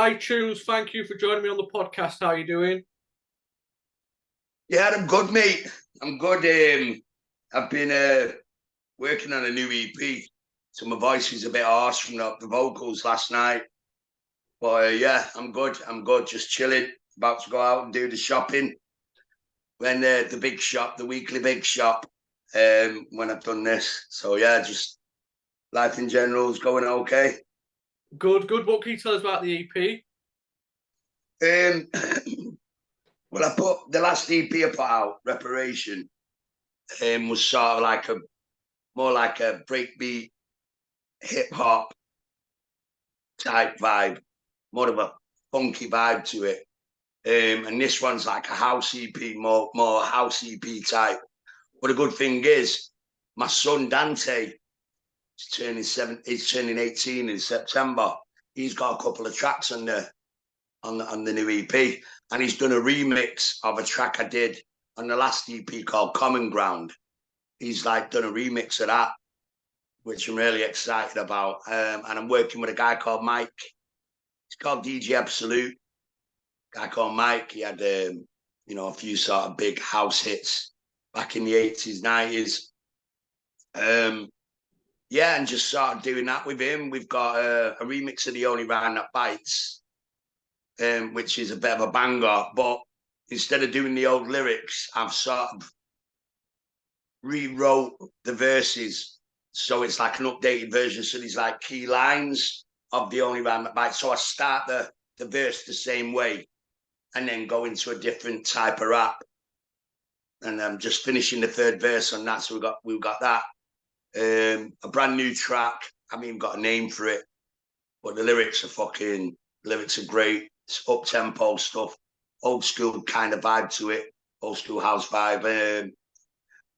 Hi, Tunes. Thank you for joining me on the podcast. How are you doing? Yeah, I'm good, mate. I'm good. I've been working on a new EP, so my voice is a bit harsh from the vocals last night. But yeah, I'm good. I'm good. Just chilling. About to go out and do the shopping. When the big shop, the weekly big shop. When I've done this, so yeah, just life in general is going okay. Good, good. What can you tell us about the EP? Um, well, I put the last EP I put out, Reparation, was sort of like a more like a breakbeat hip hop type vibe, more of a funky vibe to it. And this one's like a house EP, more house EP type. But the good thing is, my son Dante is turning he's turning 18 in September. He's got a couple of tracks on the new EP, and he's done a remix of a track I did on the last EP called Common Ground. He's like done a remix of that, which I'm really excited about. And I'm working with a guy called Mike. He's called DJ Absolute. Guy called Mike. He had a few sort of big house hits back in the 80s, 90s. Yeah, and just started doing that with him. We've got a remix of The Only Rhyme That Bites, which is a bit of a banger. But instead of doing the old lyrics, I've sort of rewrote the verses. So it's like an updated version. So there's like key lines of The Only Rhyme That Bites. So I start the verse the same way and then go into a different type of rap. And I'm just finishing the third verse on that. So we've got that. A brand new track. I haven't even got a name for it, but the lyrics are great. It's up tempo stuff, old school kind of vibe to it, old school house vibe.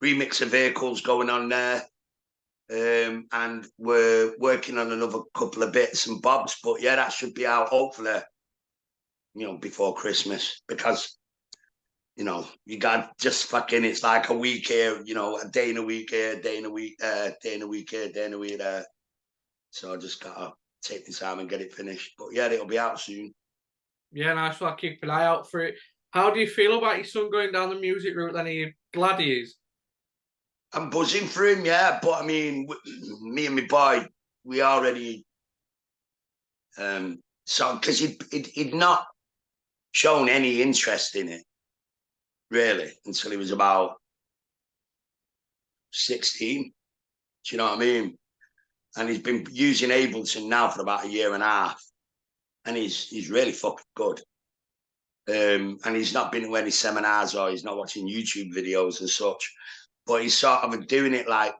Remix of Vehicles going on there. And we're working on another couple of bits and bobs, but yeah, that should be out hopefully, before Christmas, because you got just fucking, it's like a week here, a day in a week here, a day in a week, day in a week here, day in a week there. So I just gotta take the time and get it finished. But yeah, it'll be out soon. Yeah, nice. I'll keep an eye out for it. How do you feel about your son going down the music route? Then are you glad he is? I'm buzzing for him, yeah. But I mean, me and my boy, we already so because he'd not shown any interest in it really until he was about 16. Do you know what I mean? And he's been using Ableton now for about a year and a half, and he's really fucking good. And he's not been to any seminars or he's not watching YouTube videos and such, but he's sort of doing it like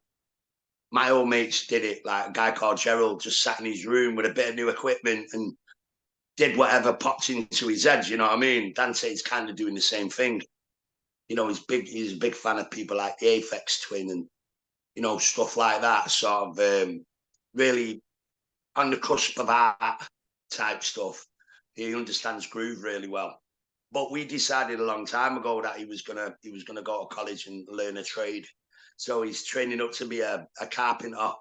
my old mates did it. Like a guy called Gerald just sat in his room with a bit of new equipment and did whatever popped into his head. You know what I mean? Dante's kind of doing the same thing. He's a big fan of people like the Aphex Twin and stuff like that. Sort of really on the cusp of art type stuff. He understands groove really well. But we decided a long time ago that he was gonna go to college and learn a trade. So he's training up to be a carpenter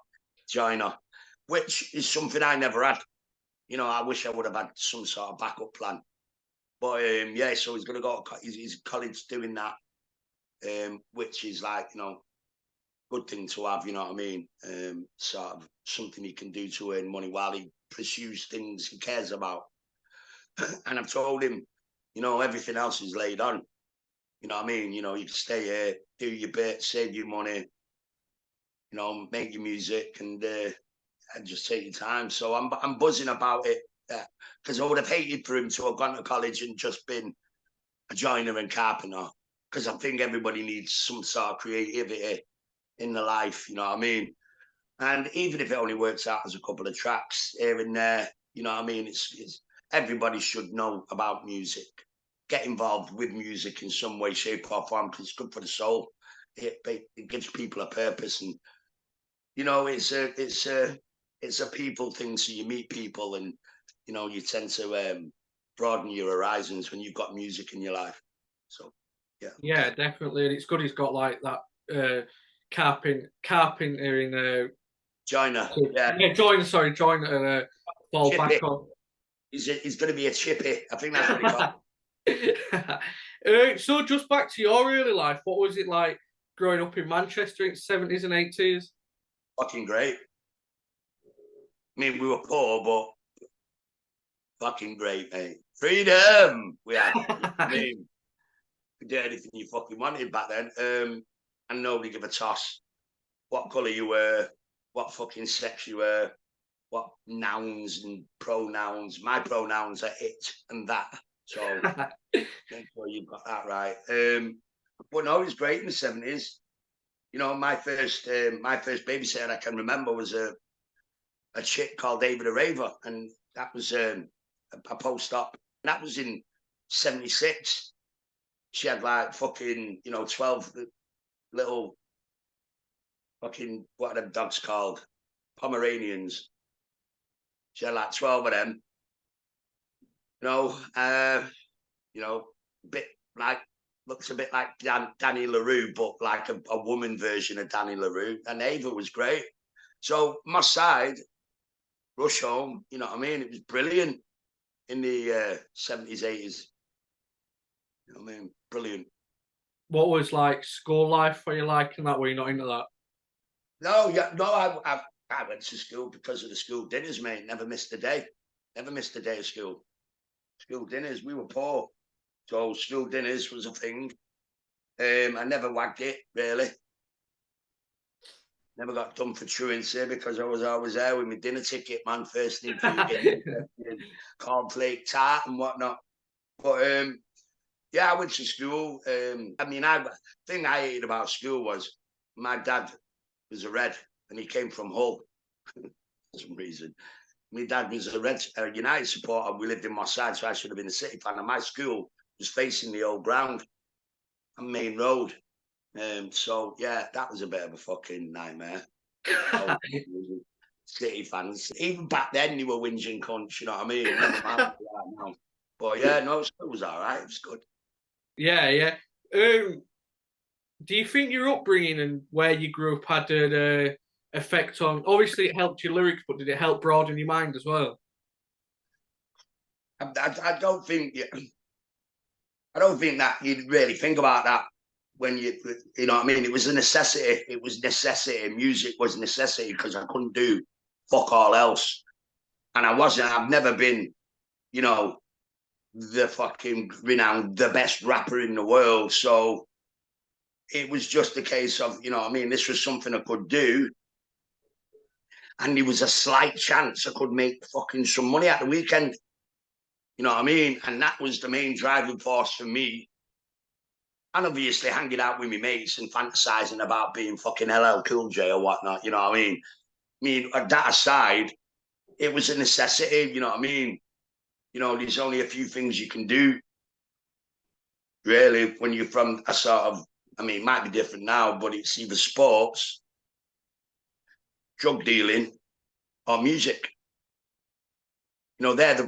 joiner, which is something I never had. I wish I would have had some sort of backup plan. But yeah, so he's gonna go. He's college doing that, which is like good thing to have. You know what I mean? Sort of something he can do to earn money while he pursues things he cares about. And I've told him, everything else is laid on. You know what I mean? You can stay here, do your bit, save your money, make your music and just take your time. So I'm buzzing about it because I would have hated for him to have gone to college and just been a joiner and carpenter, because I think everybody needs some sort of creativity in their life. You know what I mean? And even if it only works out as a couple of tracks here and there, you know what I mean? It's everybody should know about music. Get involved with music in some way, shape, or form, because it's good for the soul. It gives people a purpose, and it's a people thing. So you meet people, and you tend to broaden your horizons when you've got music in your life. So yeah, Yeah, definitely. And it's good he's got like that carpenter in joiner, yeah, yeah, join sorry, join fall back chippy, on. He's going to be a chippy. I think that's what he called. So just back to your early life, what was it like growing up in Manchester in the 70s and 80s? Fucking great. I mean, we were poor, but fucking great, mate. Freedom we had. I mean, you did anything you fucking wanted back then. And nobody gave a toss what colour you were, what fucking sex you were, what nouns and pronouns. My pronouns are it and that. So make sure you've got that right. But no, it was great in the 70s. You know, my first babysitter I can remember was a chick called David a Raver, and that was a post-op. And that was in 76. She had like fucking, 12 little fucking, what are them dogs called? Pomeranians. She had like 12 of them. A bit like, looks a bit like Danny LaRue, but like a woman version of Danny LaRue. And Ava was great. So my side, rush home, you know what I mean? It was brilliant in the 70s, 80s. You know what I mean? Brilliant. What was like school life for you like, and that were you not into that? No, I went to school because of the school dinners, mate. Never missed a day. Never missed a day of school. School dinners, we were poor. So school dinners was a thing. I never wagged it, really. Never got done for truancy because I was always there with my dinner ticket, man. First thing for you, cornflake tart and whatnot. But yeah, I went to school. Thing I hated about school was my dad was a Red and he came from Hull for some reason. My dad was a United supporter. We lived in Moss Side, so I should have been a City fan. And my school was facing the old ground and Main Road. So yeah, that was a bit of a fucking nightmare. City fans, even back then, they were whinging cunts. You know what I mean? Never mind now. But yeah, no, it was all right. It was good. Yeah. Do you think your upbringing and where you grew up had an effect on? Obviously, it helped your lyrics, but did it help broaden your mind as well? I don't think that you'd really think about that when you know what I mean. It was a necessity. It was necessity. Music was necessity because I couldn't do fuck all else, and I've never been, the fucking renowned, the best rapper in the world. So it was just a case of, this was something I could do. And there was a slight chance I could make fucking some money at the weekend. You know what I mean? And that was the main driving force for me. And obviously hanging out with my mates and fantasizing about being fucking LL Cool J or whatnot. You know what I mean? That aside, it was a necessity. You know what I mean? There's only a few things you can do, really, when you're from a sort of, it might be different now, but it's either sports, drug dealing, or music. They're the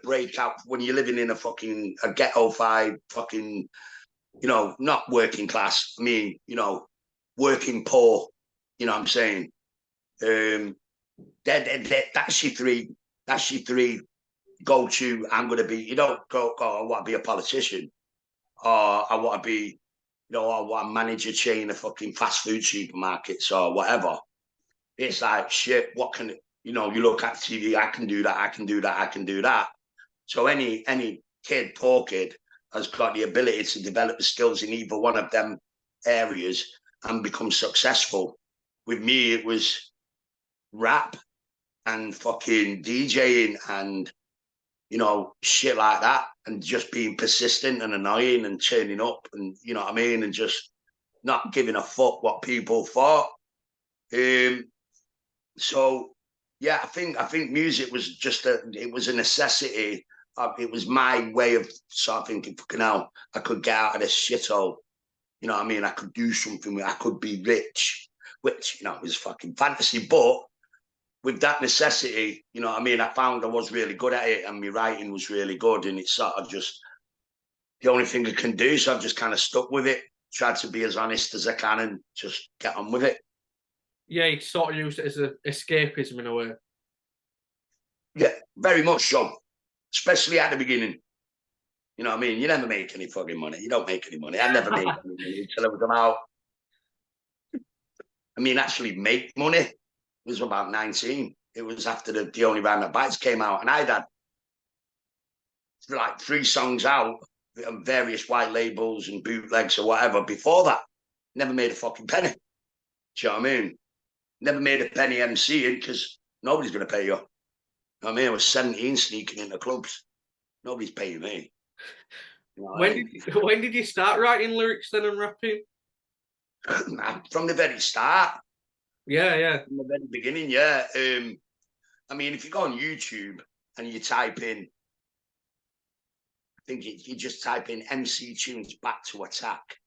breakout when you're living in a ghetto-fied fucking, not working class. Working poor. You know what I'm saying? That's your three go-to. I'm going to be, you don't go, I want to be a politician, or I want to be, I want to manage a chain of fucking fast food supermarkets or whatever. It's like, shit, what can, you look at TV, I can do that. So any kid, poor kid, has got the ability to develop the skills in either one of them areas and become successful. With me, it was rap and fucking DJing and, shit like that, and just being persistent and annoying and turning up and, you know what I mean, and just not giving a fuck what people thought. So yeah, I think music was just it was a necessity. It was my way of sort of thinking, fucking hell, I could get out of this shithole. You know what I mean? I could do something, I could be rich, which, was fucking fantasy. But with that necessity, you know what I mean, I found I was really good at it and my writing was really good, and it's sort of just the only thing I can do. So I've just kind of stuck with it, tried to be as honest as I can and just get on with it. Yeah, you sort of used it as an escapism in a way. Yeah, very much so. Especially at the beginning. You know what I mean? You never make any fucking money. You don't make any money. I never made any money until I was about, actually make money. It was about 19. It was after the Only Rhyme That Bites came out. And I'd had like 3 songs out on various white labels and bootlegs or whatever before that. Never made a fucking penny. Do you know what I mean? Never made a penny MCing because nobody's going to pay you. You know what I mean? I was 17 sneaking into clubs. Nobody's paying me. You know When did you start writing lyrics then and rapping? From the very start. Yeah. From the very beginning, yeah. If you go on YouTube and you type in, you just type in MC Tunes Back to Attack,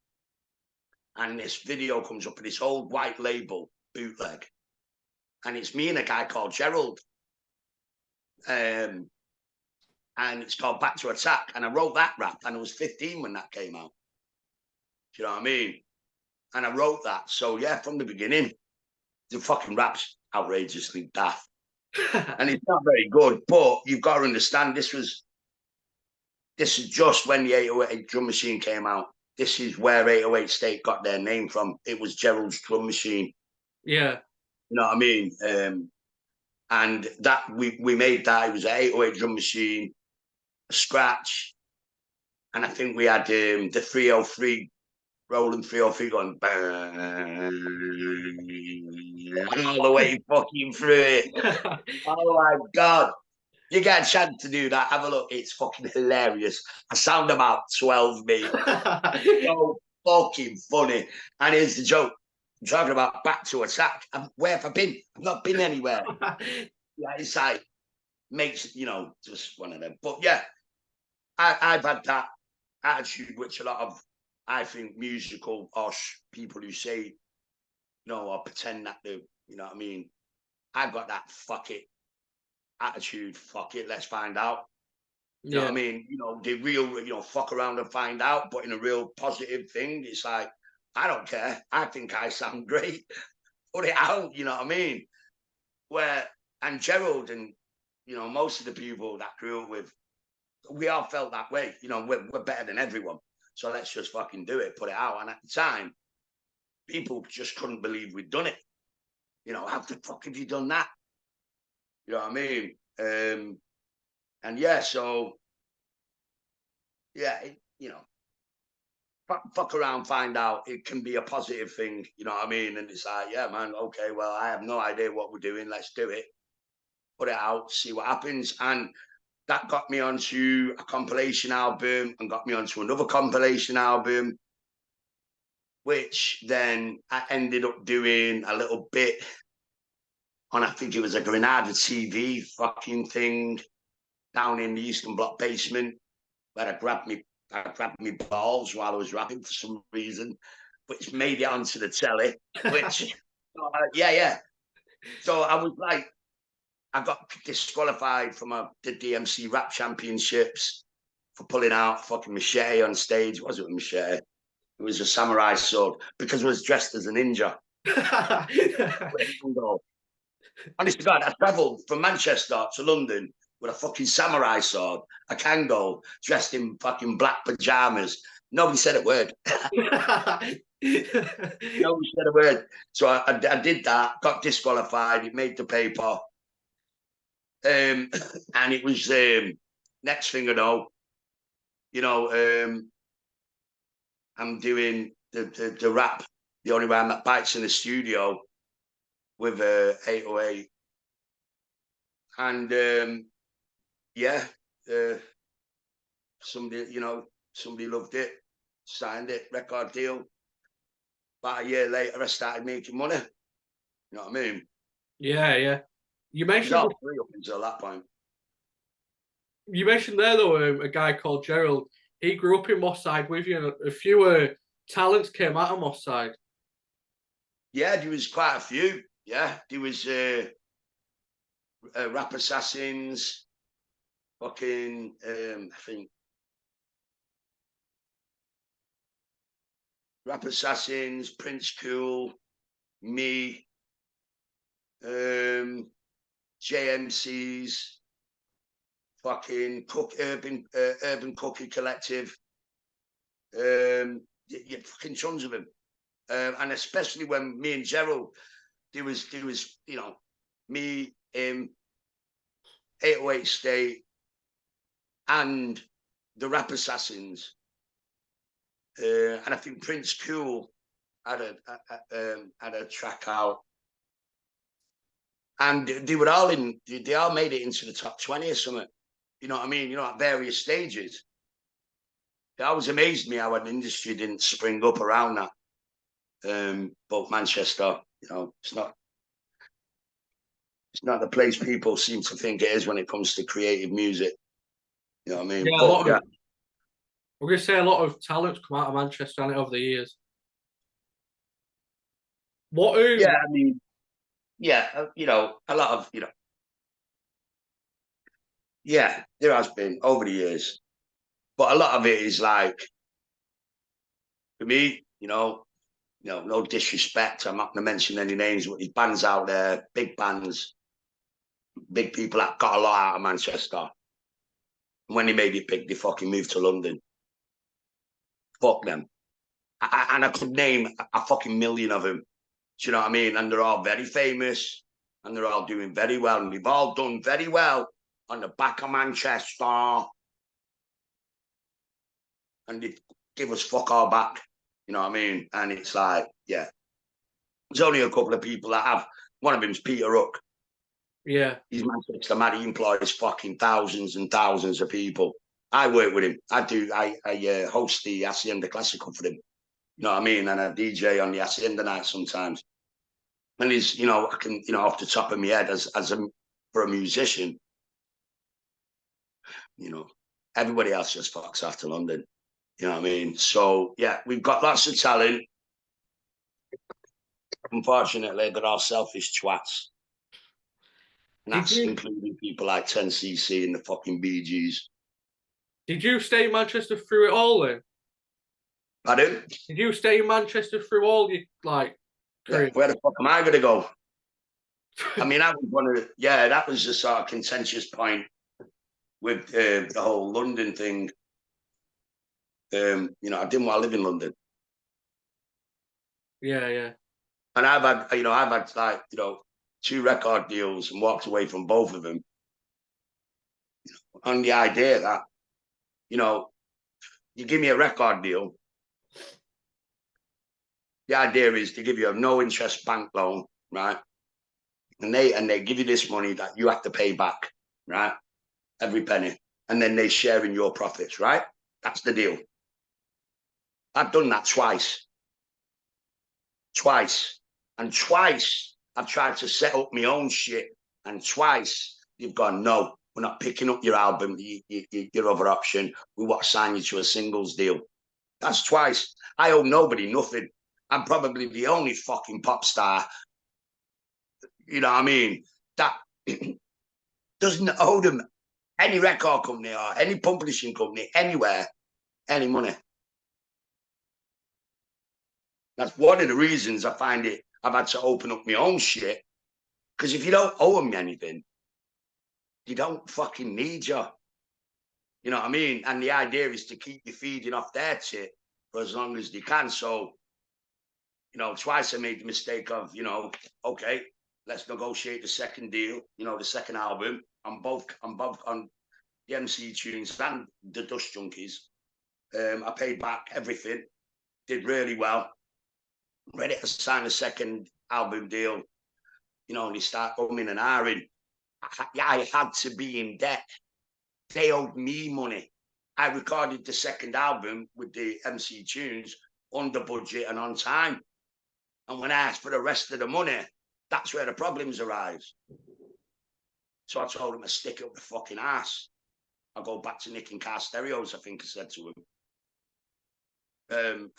and this video comes up with this old white label bootleg, and it's me and a guy called Gerald, and it's called Back to Attack, and I wrote that rap, and I was 15 when that came out. Do you know what I mean? And I wrote that, so yeah, from the beginning, the fucking rap's outrageously daft, and it's not very good, but you've got to understand this is just when the 808 drum machine came out. This is where 808 State got their name from. It was Gerald's drum machine. Yeah. You know what I mean? And that we made that. It was an 808 drum machine, a scratch, and I think we had the 303, rolling 303 going all the way fucking through it. Oh my God. You get a chance to do that, have a look. It's fucking hilarious. I sound about 12, mate. So fucking funny. And here's the joke. I'm talking about Back to Attack. Where have I been? I've not been anywhere. Yeah, it's like, makes, just one of them. But yeah, I've had that attitude, which a lot of, I think, musical or people who say, or pretend that they, you know what I mean? I've got that fuck it attitude, fuck it, let's find out. You know what I mean? The real, fuck around and find out, but in a real positive thing. It's like, I don't care. I think I sound great. Put it out, you know what I mean? And Gerald and, most of the people that grew up with, we all felt that way. We're better than everyone. So let's just fucking do it, put it out. And at the time, people just couldn't believe we'd done it. How the fuck have you done that? You know what I mean? And yeah, so yeah, fuck around, find out. It can be a positive thing, you know what I mean? And it's like, yeah, man, okay, well, I have no idea what we're doing. Let's do it. Put it out, see what happens. And that got me onto a compilation album and got me onto another compilation album, which then I ended up doing a little bit on, I think it was a Granada TV fucking thing down in the Eastern Bloc basement, where I grabbed me balls while I was rapping for some reason, which made it onto the telly, which, yeah. So I was like, I got disqualified from the DMC Rap Championships for pulling out fucking machete on stage. It wasn't a machete. It was a samurai sword because I was dressed as a ninja. Honest to God, I travelled from Manchester to London with a fucking samurai sword, a Kango, dressed in fucking black pajamas. Nobody said a word. Nobody said a word. So I did that, got disqualified. It made the paper. And it was next thing I know, I'm doing the rap, the Only Rhyme That Bites in the studio with 808. And somebody loved it, signed it, record deal. About a year later, I started making money. You know what I mean? Yeah. You mentioned all free up until that point. You mentioned there though a guy called Gerald. He grew up in Moss Side with you, and a few talents came out of Moss Side. Yeah, there was quite a few. Yeah, there was Rap Assassins, fucking I think Rap Assassins, Prince Cool, me, JMCs, fucking urban cookie collective. You fucking tons of them. And especially when me and Gerald, there was, you know, me, 808 State, and the Rap Assassins. And I think Prince Cool had a track out. And they were all they all made it into the top 20 or something. You know what I mean? You know, at various stages. It always amazed me how an industry didn't spring up around that. But Manchester, you know, it's not the place people seem to think it is when it comes to creative music. You know what I mean? Yeah, we're going to say a lot of talent's come out of Manchester over the years. Yeah, I mean, yeah, you know, a lot of, you know, yeah, there has been over the years, but a lot of it is like, for me, no disrespect. I'm not going to mention any names, but there's bands out there, big bands, big people that got a lot out of Manchester. And when they made it big, they fucking moved to London. Fuck them. And I could name a fucking million of them. Do you know what I mean? And they're all very famous, and they're all doing very well. And they've all done very well on the back of Manchester. And they give us fuck all back. You know what I mean? And it's like, yeah. There's only a couple of people that have. One of them's Peter Hook. Yeah. He's Manchester man. He employs fucking thousands and thousands of people. I work with him. I host the Hacienda Classical for him. You know what I mean? And I DJ on the Hacienda night sometimes. And he's, you know, I can, you know, off the top of my head, for a musician, you know, everybody else just fucks off to London. You know what I mean? So yeah, we've got lots of talent. Unfortunately, they're all selfish twats. And that's including people like 10cc and the fucking Bee Gees. Did you stay in Manchester through it all then? Pardon? Did you stay in Manchester through all your career? Yeah, where the fuck am I going to go? I mean, that was the sort of contentious point with the whole London thing. You know, I didn't want to live in London. Yeah, yeah. And I've had like, you know, 2 record deals and walked away from both of them. You know, on the idea that, you know, you give me a record deal, the idea is to give you a no interest bank loan, right? And they give you this money that you have to pay back, right? Every penny. And then they share in your profits, right? That's the deal. I've done that twice. And twice I've tried to set up my own shit. And twice you've gone, no, we're not picking up your album, your other option. We want to sign you to a singles deal. That's twice. I owe nobody nothing. I'm probably the only fucking pop star, you know what I mean, that doesn't owe them, any record company or any publishing company, anywhere, any money. That's one of the reasons I find I've had to open up my own shit. Because if you don't owe them anything, they don't fucking need you. You know what I mean? And the idea is to keep you feeding off their tit for as long as they can. So, you know, twice I made the mistake of, you know, okay, let's negotiate the second deal, you know, the second album. I'm both on the MC tunes and the Dust Junkys. I paid back everything, did really well. Ready to sign a second album deal, you know, and they start umming and ahhing. I had to be in debt. They owed me money. I recorded the second album with the MC tunes under budget and on time. And when I asked for the rest of the money, that's where the problems arise. So I told him to stick it up the fucking ass. I'll go back to nicking car stereos, I think I said to him.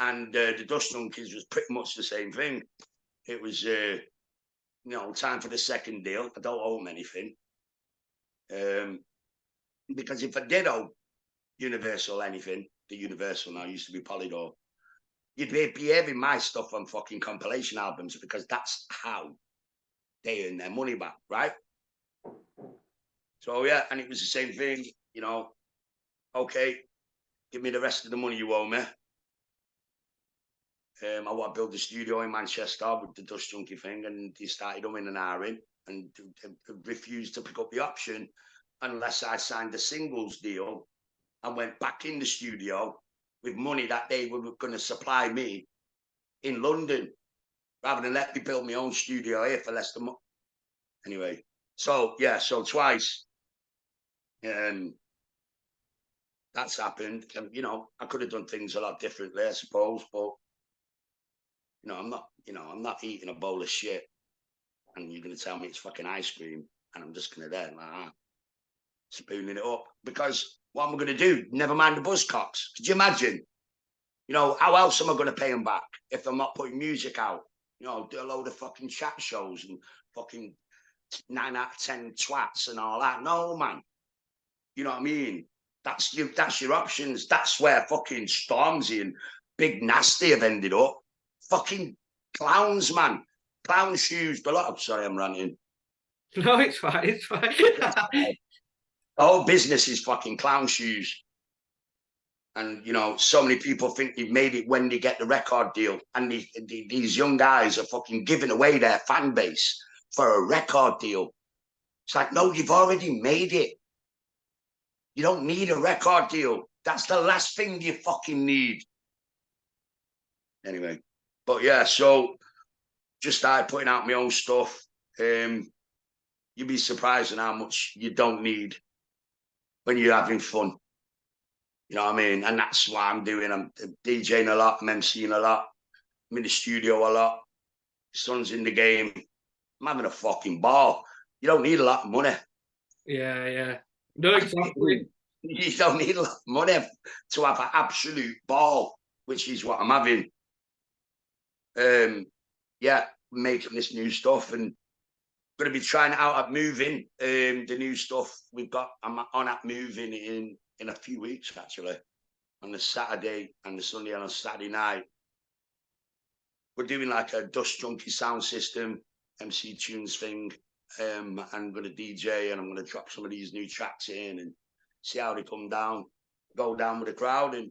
And the Dust Junkies was pretty much the same thing. It was, you know, time for the second deal. I don't owe them anything. Because if I did owe Universal anything, the Universal now used to be Polydor, you'd be having my stuff on fucking compilation albums, because that's how they earn their money back, right? So yeah, and it was the same thing, you know. Okay, give me the rest of the money you owe me. I want to build a studio in Manchester with the Dust Junkie thing, and he started umming and ahhing and refused to pick up the option unless I signed a singles deal and went back in the studio with money that they were going to supply me in London, rather than let me build my own studio here for less than money. Anyway, so yeah, so twice. That's happened. And, you know, I could have done things a lot differently, I suppose, but I'm not eating a bowl of shit and you're going to tell me it's fucking ice cream and I'm just going to there like that, spooning it up. Because what am I going to do? Never mind the buzzcocks. Could you imagine? You know, how else am I going to pay them back if I'm not putting music out? You know, do a load of fucking chat shows and fucking 9 out of 10 twats and all that. No, man. You know what I mean? That's your options. That's where fucking Stormzy and Big Nasty have ended up. Fucking clowns, man. Clown shoes. Sorry, I'm ranting. No, it's fine. It's fine. The whole business is fucking clown shoes. And, you know, so many people think they've made it when they get the record deal. And these young guys are fucking giving away their fan base for a record deal. It's like, no, you've already made it. You don't need a record deal. That's the last thing you fucking need. Anyway, but yeah, so just started putting out my own stuff. You'd be surprised at how much you don't need when you're having fun. You know what I mean? And that's what I'm doing. I'm DJing a lot, I'm MCing a lot, I'm in the studio a lot. Son's in the game. I'm having a fucking ball. You don't need a lot of money. Yeah, yeah. No, exactly. You don't need a lot of money to have an absolute ball, which is what I'm having. Yeah, making this new stuff and going to be trying it out at Moving. The new stuff I'm on at Moving in a few weeks, actually, on the Saturday and the Sunday and on Saturday night. We're doing like a Dust Junkie sound system, MC tunes thing. I'm going to DJ and I'm going to drop some of these new tracks in and see how they come down, go down with the crowd and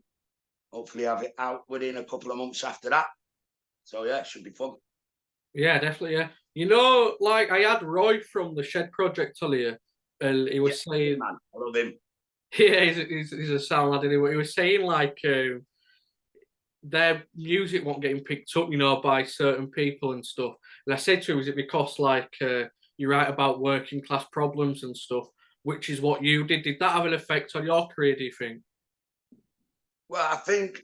hopefully have it out within a couple of months after that. So yeah, it should be fun. Yeah, definitely, yeah. You know, like I had Roy from the Shed Project earlier, and he was saying, man, I love him. Yeah, he's a sound lad anyway. He was saying like their music wasn't getting picked up, you know, by certain people and stuff. And I said to him, is it because like you write about working class problems and stuff, which is what you did? Did that have an effect on your career, do you think? Well, I think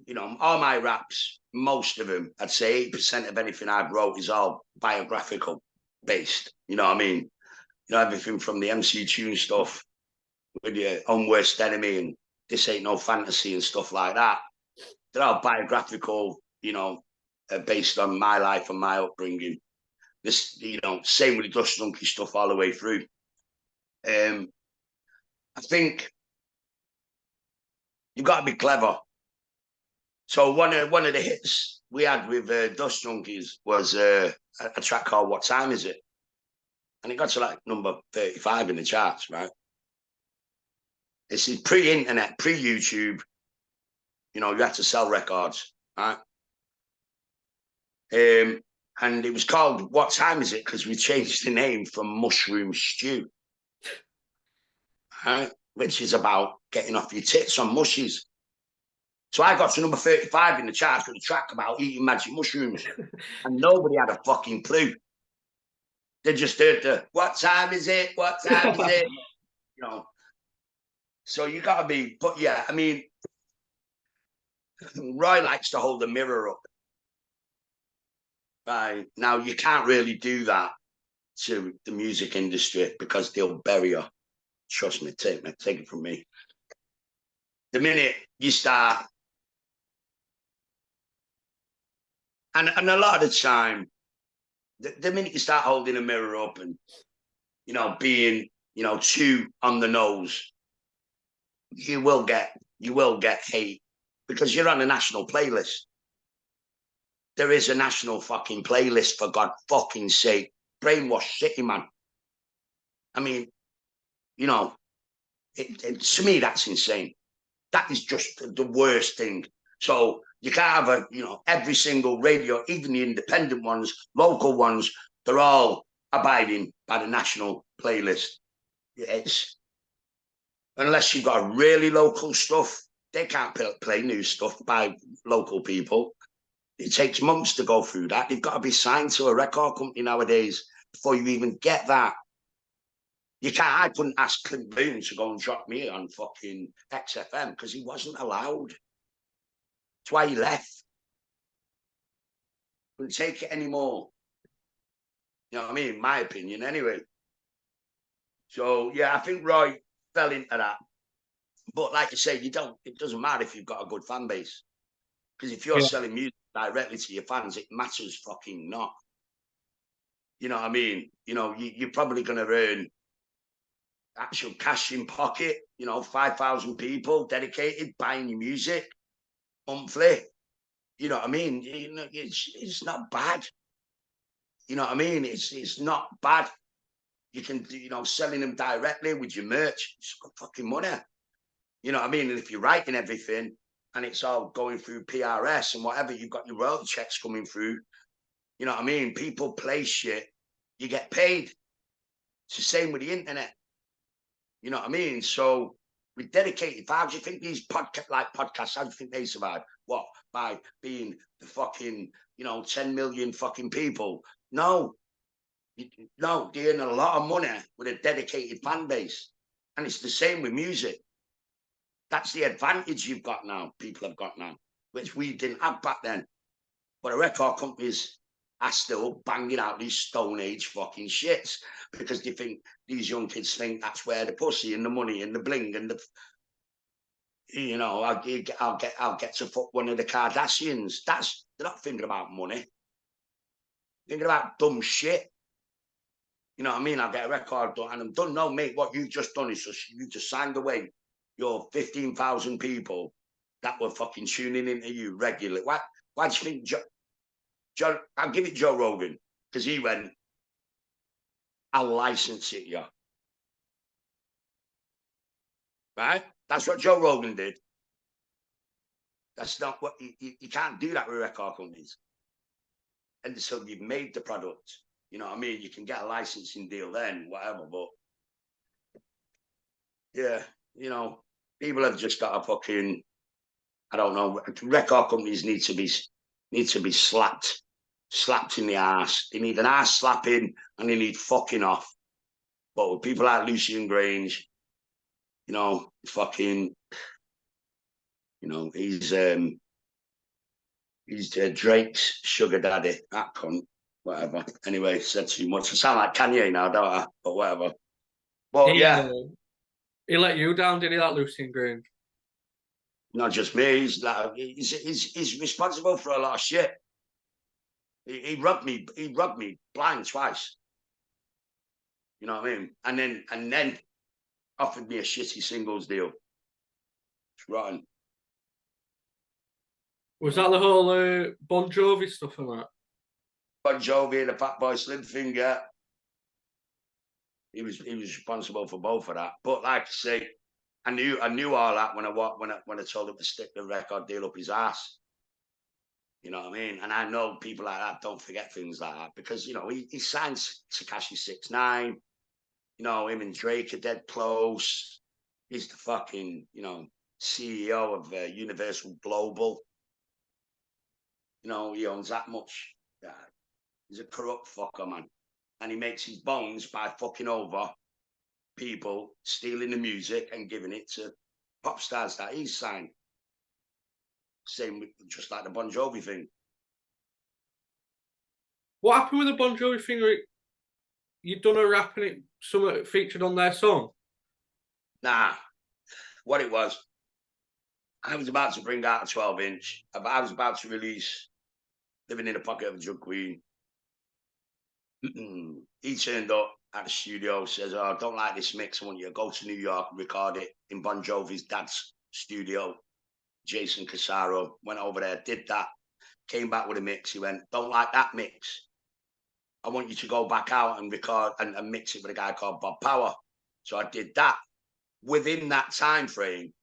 you know, all my raps, most of them, I'd say 80% of anything I've wrote is all biographical based. You know what I mean? You know, everything from the MC Tune stuff with your own worst enemy and This Ain't No Fantasy and stuff like that. They're all biographical, you know, based on my life and my upbringing. This, you know, same with the Dust Junkie stuff all the way through. I think you've got to be clever. So one of the hits we had with Dust Junkies was a track called What Time Is It? And it got to like number 35 in the charts, right? This is pre-internet, pre-YouTube. You know, you had to sell records, right? And it was called What Time Is It? Because we changed the name from Mushroom Stew, right? Which is about getting off your tits on mushies. So I got to number 35 in the charts with a track about eating magic mushrooms. And nobody had a fucking clue. They just heard the, what time is it? What time is it? You know. So you got to be, but yeah, I mean, Roy likes to hold the mirror up. Right. Now, you can't really do that to the music industry because they'll bury you. Trust me, take it from me. The minute you start, and a lot of the time, the minute you start holding a mirror up and, you know, being, you know, too on the nose, you will get hate because you're on a national playlist. there is a national fucking playlist, for God fucking sake. Brainwash city, man. I mean, you know, to me, that's insane. That is just the worst thing. So you can't have every single radio, even the independent ones, local ones, they're all abiding by the national playlist. It's, unless you've got really local stuff, they can't play new stuff by local people. It takes months to go through that. You've got to be signed to a record company nowadays before you even get that. You can't. I couldn't ask Clint Boone to go and drop me on fucking XFM because he wasn't allowed. That's why he left. Couldn't take it anymore. You know what I mean? In my opinion, anyway. So yeah, I think Roy fell into that. But like I say, it doesn't matter if you've got a good fan base. Because if you're selling music directly to your fans, it matters fucking not. You know what I mean? You know, you're probably going to earn actual cash in pocket, 5,000 people dedicated buying your music monthly. You know what I mean? It's not bad. You know what I mean? It's not bad. You can, selling them directly with your merch, it's good fucking money. You know what I mean? And if you're writing everything and it's all going through PRS and whatever, you've got your royalty checks coming through. You know what I mean? People play shit, you get paid. It's the same with the internet. You know what I mean? So with dedicated, how do you think these podcasts, how do you think they survive? What? By being the fucking, 10 million fucking people? No. No, they earn a lot of money with a dedicated fan base. And it's the same with music. That's the advantage you've got now, people have got now, which we didn't have back then. But the record companies are still banging out these Stone Age fucking shits because they think these young kids think that's where the pussy and the money and the bling and the, I'll get to fuck one of the Kardashians. They're not thinking about money. Thinking about dumb shit. You know what I mean? I'll get a record done and I'm done. No, mate, what you've just done is you just signed away your 15,000 people that were fucking tuning into you regularly. Why do you think Joe, I'll give it Joe Rogan, because he went, I'll license it, yeah. Right? That's what Joe Rogan did. That's not what, you can't do that with record companies. And so you've made the product. You know what I mean? You can get a licensing deal then, whatever, but yeah, people have just got a fucking, I don't know, record companies need to be slapped in the ass. They need an ass slapping and they need fucking off. But with people like Lucian Grainge, fucking, he's Drake's sugar daddy. That cunt, whatever. Anyway, said too much. I sound like Kanye now, don't I? But whatever. But yeah. He let you down, did he, that Lucian Grainge? Not just me. He's responsible for a lot of shit. He rubbed me blind twice. You know what I mean? And then offered me a shitty singles deal. It's rotten. Was that the whole Bon Jovi stuff and that? Bon Jovi and the Fatboy Slim Finger. He was responsible for both of that. But like I say, I knew all that when I told him to stick the record deal up his ass. You know what I mean? And I know people like that don't forget things like that because he signed Tekashi 6ix9ine. Him and Drake are dead close. He's the fucking CEO of Universal Global. He owns that much. He's a corrupt fucker, man. And he makes his bones by fucking over people, stealing the music and giving it to pop stars that he's signed. Same with just like the Bon Jovi thing. What happened with the Bon Jovi thing? You'd done a rap and it featured on their song? Nah. What it was, I was about to bring out a 12-inch. I was about to release Living in the Pocket of a Drug Queen. He turned up at the studio, says, "Oh, I don't like this mix. I want you to go to New York and record it in Bon Jovi's dad's studio." Jason Casaro went over there, did that, came back with a mix. He went, don't like that mix. I want you to go back out and record and mix it with a guy called Bob Power. So I did that. Within that time frame,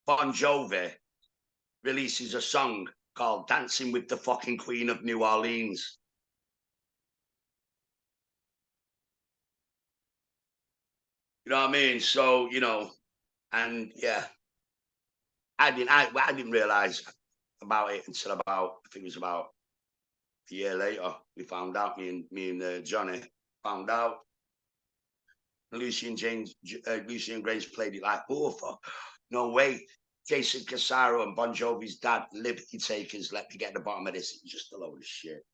Bon Jovi releases a song called Dancing with the fucking Queen of New Orleans. You know what I mean? So, you know, and yeah, I didn't realize about it until about, I think it was about a year later. We found out, me and Johnny found out. Lucian Grainge played it like, oh, fuck, no way. Jason Casaro and Bon Jovi's dad, Liberty Takers, let me get to the bottom of this. It's just a load of shit.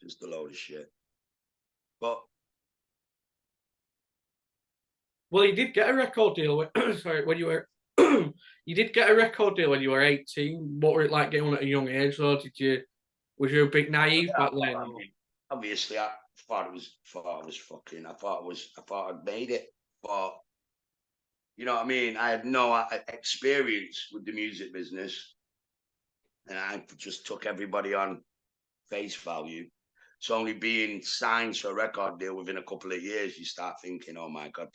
Just a load of shit. But well, you did get a record deal. When you were you did get a record deal when you were 18. What were it like getting one at a young age? Though, was you a bit naive back then? Obviously, I thought I'd made it, but you know what I mean? I had no experience with the music business, and I just took everybody on face value. So only being signed to a record deal within a couple of years, you start thinking, oh my God,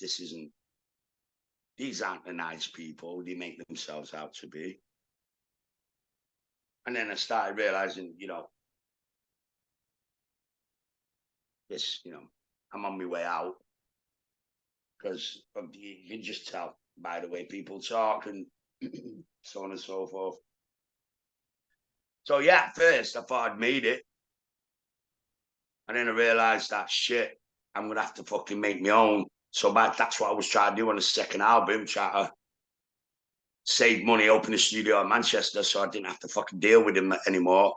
these aren't the nice people they make themselves out to be. And then I started realizing, you know, I'm on my way out, because you can just tell by the way people talk and so on and so forth. So yeah, at first I thought I'd made it. And then I realized that shit, I'm going to have to fucking make my own. So that's what I was trying to do on the second album, try to save money, open a studio in Manchester so I didn't have to fucking deal with him anymore.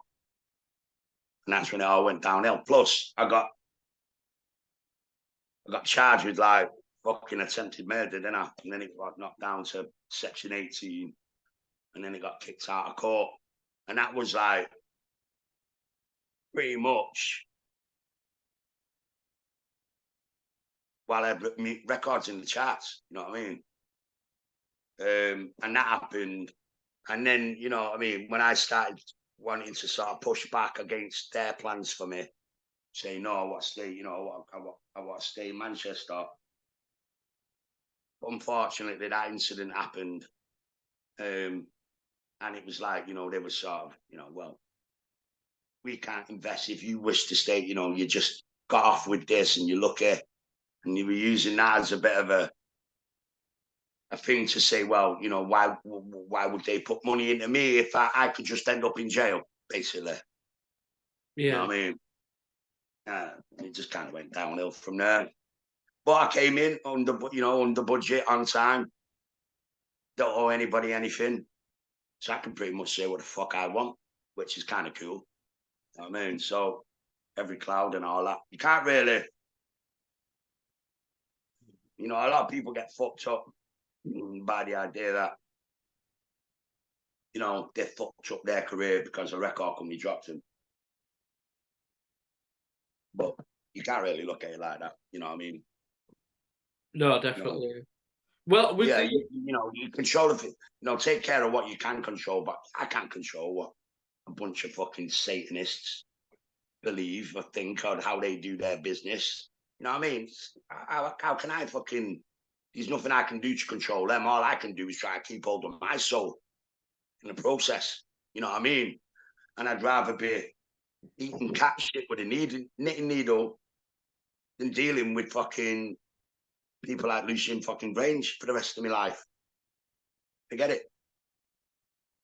And that's when it all went downhill. Plus, I got charged with like fucking attempted murder, didn't I? And then it got knocked down to Section 18. And then it got kicked out of court. And that was like pretty much while I had records in the charts, you know what I mean? And that happened. And then, you know what I mean, when I started wanting to sort of push back against their plans for me, saying, no, I want to stay, you know, I want to stay in Manchester. But unfortunately, that incident happened. And it was like, you know, they were sort of, you know, well, we can't invest if you wish to stay, you know, you just got off with this and you're lucky. And you were using that as a bit of a thing to say, well, you know, why would they put money into me if I could just end up in jail, basically? Yeah. You know what I mean? It just kind of went downhill from there. But I came in under budget, on time. Don't owe anybody anything. So I can pretty much say what the fuck I want, which is kind of cool. You know what I mean? So every cloud and all that. You can't really, you know, a lot of people get fucked up by the idea that, you know, they fucked up their career because a record company dropped them. But you can't really look at it like that, you know what I mean? No, definitely. You know? Well, yeah, you know, you control it. You know, take care of what you can control, but I can't control what a bunch of fucking Satanists believe or think or how they do their business. You know what I mean? How can I fucking... There's nothing I can do to control them. All I can do is try to keep hold of my soul in the process. You know what I mean? And I'd rather be eating cat shit with a knitting needle than dealing with fucking people like Lucian fucking Grainge for the rest of my life. Forget it.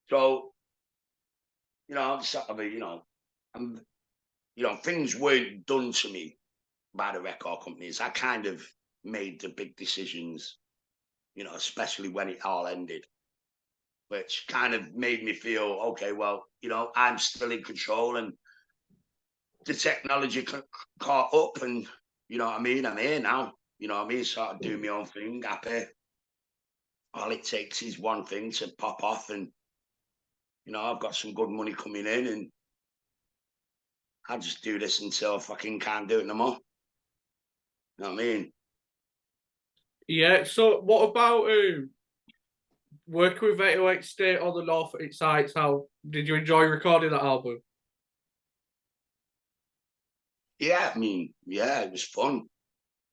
So, you know, sort of, you know, things weren't done to me by the record companies. I kind of made the big decisions, you know, especially when it all ended, which kind of made me feel, okay, well, you know, I'm still in control and the technology caught up and, you know what I mean? I'm here now, you know what I mean? Sort of do my own thing, happy. All it takes is one thing to pop off and, you know, I've got some good money coming in and I'll just do this until I fucking can't do it no more. You know what I mean? Yeah, so what about working with 808 State or the North It Sites, how did you enjoy recording that album? Yeah, I mean, yeah, it was fun.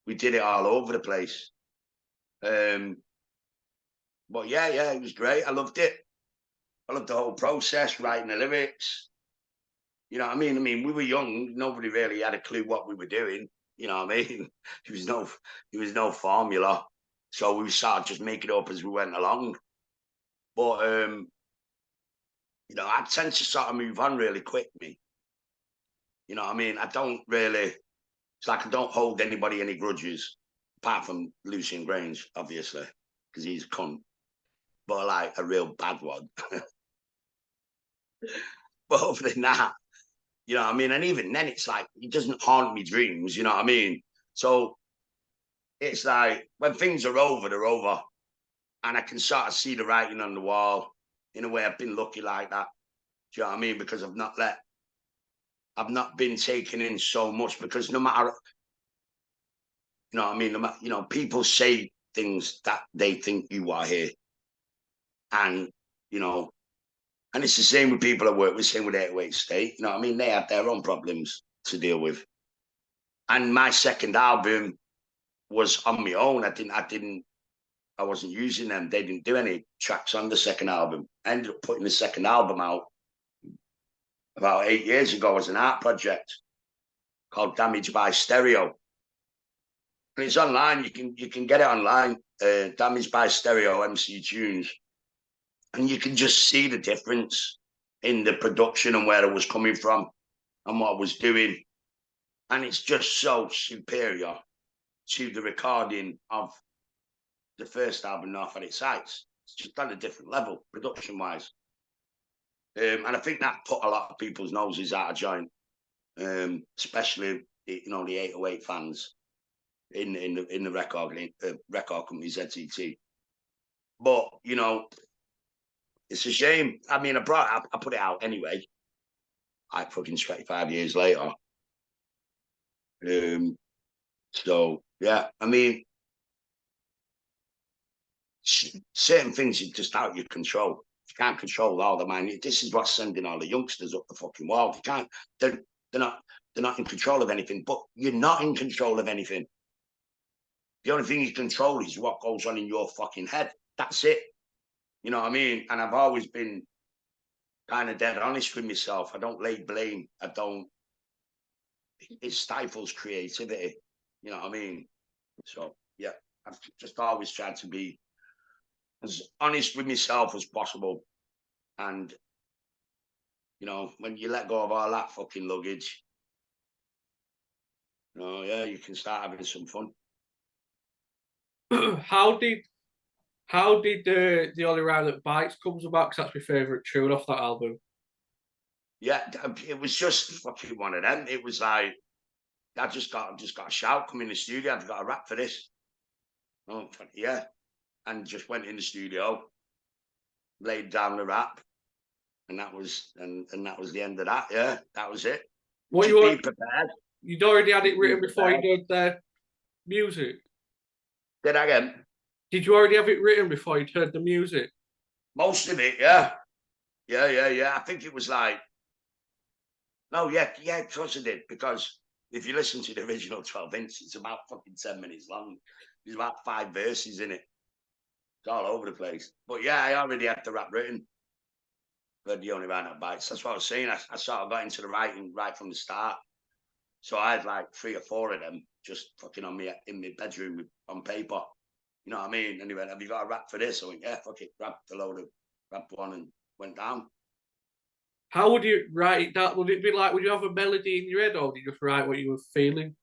We did it all over the place. But yeah, it was great. I loved it. I loved the whole process, writing the lyrics. You know what I mean? I mean, we were young. Nobody really had a clue what we were doing. You know what I mean? There was no formula. So we started just making it up as we went along. But you know, I tend to sort of move on really quick, me. You know what I mean? I don't really, it's like I don't hold anybody any grudges, apart from Lucian Grainge, obviously, because he's a cunt. But like a real bad one. But other than that, you know what I mean? And even then, it's like, it doesn't haunt me dreams, you know what I mean? So it's like, when things are over, they're over. And I can sort of see the writing on the wall. In a way, I've been lucky like that. Do you know what I mean? Because I've not been taken in so much, because no matter, you know what I mean? No matter, you know, people say things that they think you are here. And, you know, and it's the same with people I work with, same with 808 State. You know what I mean? They have their own problems to deal with. And my second album was on my own. I wasn't using them. They didn't do any tracks on the second album. I ended up putting the second album out about 8 years ago as an art project called Damaged by Stereo. And it's online. You can get it online. Damaged by Stereo MC Tunes. And you can just see the difference in the production and where it was coming from and what I was doing. And it's just so superior to the recording of the first album, North Its Sights. It's just on a different level, production-wise. And I think that put a lot of people's noses out of joint, especially, you know, the 808 fans in the record company ZTT. But, you know, it's a shame. I mean, I put it out anyway. I fucking 25 years later. So yeah, I mean, certain things are just out of your control. You can't control all the money. This is what's sending all the youngsters up the fucking wall. You can't. They're not in control of anything. But you're not in control of anything. The only thing you control is what goes on in your fucking head. That's it. You know what I mean? And I've always been kind of dead honest with myself. I don't lay blame. I don't. It stifles creativity. You know what I mean? So yeah, I've just always tried to be as honest with myself as possible. And you know, when you let go of all that fucking luggage, you know, yeah, you can start having some fun. how did the Only Rhyme That Bites comes about? Because that's my favourite tune off that album. Yeah, it was just fucking one of them. It was like I just got a shout, come in the studio, I've got a rap for this. Oh yeah. And just went in the studio, laid down the rap, and that was the end of that. Yeah, that was it. What Just be prepared. You'd already had it written before you did the music. Did I again? Did you already have it written before you'd heard the music? Most of it, yeah. I think it was like, no, yeah, of course I did. Because if you listen to the original 12-inch, it's about fucking 10 minutes long. There's about 5 verses in it. It's all over the place. But yeah, I already had the rap written. But the Only Rhyme That Bites. That's what I was saying. I sort of got into the writing right from the start. So I had like 3 or 4 of them just fucking in my bedroom on paper. You know what I mean? And he went, have you got a rap for this? I went, yeah, fuck it. Rapped a load of rap one and went down. How would you write it down? Would it be like, would you have a melody in your head, or would you just write what you were feeling?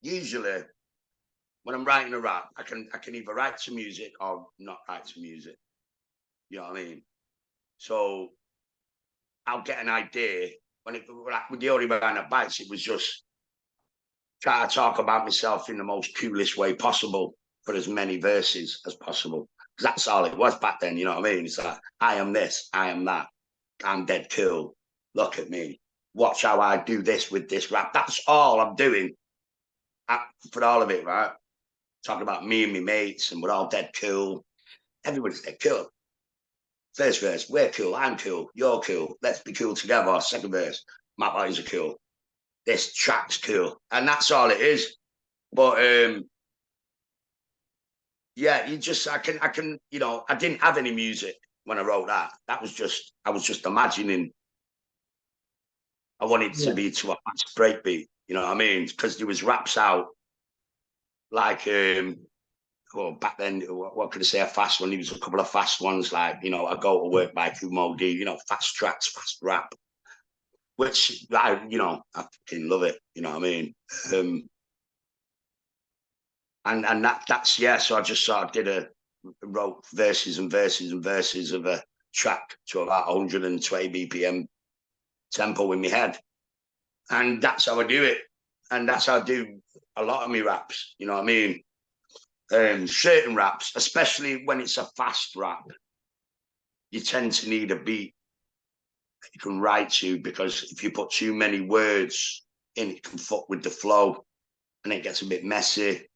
Usually, when I'm writing a rap, I can either write to music or not write to music. You know what I mean? So I'll get an idea. With the Only Rhyme That Bites, it was just try to talk about myself in the most coolest way possible for as many verses as possible. Because that's all it was back then, you know what I mean? It's like, I am this, I am that, I'm dead cool. Look at me. Watch how I do this with this rap. That's all I'm doing for all of it, right? Talking about me and my mates, and we're all dead cool. everybody said cool. First verse, we're cool, I'm cool, you're cool, let's be cool together. Second verse, my boys are cool, this track's cool, and that's all it is. But yeah, I can, I didn't have any music when I wrote that. I was just imagining I wanted to be to a fast breakbeat, you know what I mean? Because there was raps out like well, back then, what could I say? A fast one. There was a couple of fast ones, like I Go to Work by Kumo D. Fast tracks, fast rap, which I fucking love it. You know what I mean? And that's yeah. So I just sort of wrote verses and verses and verses of a track to about 120 BPM tempo in my head, and that's how I do it, and that's how I do a lot of my raps. You know what I mean? Certain raps, especially when it's a fast rap, you tend to need a beat that you can write to, because if you put too many words in, it can fuck with the flow and it gets a bit messy.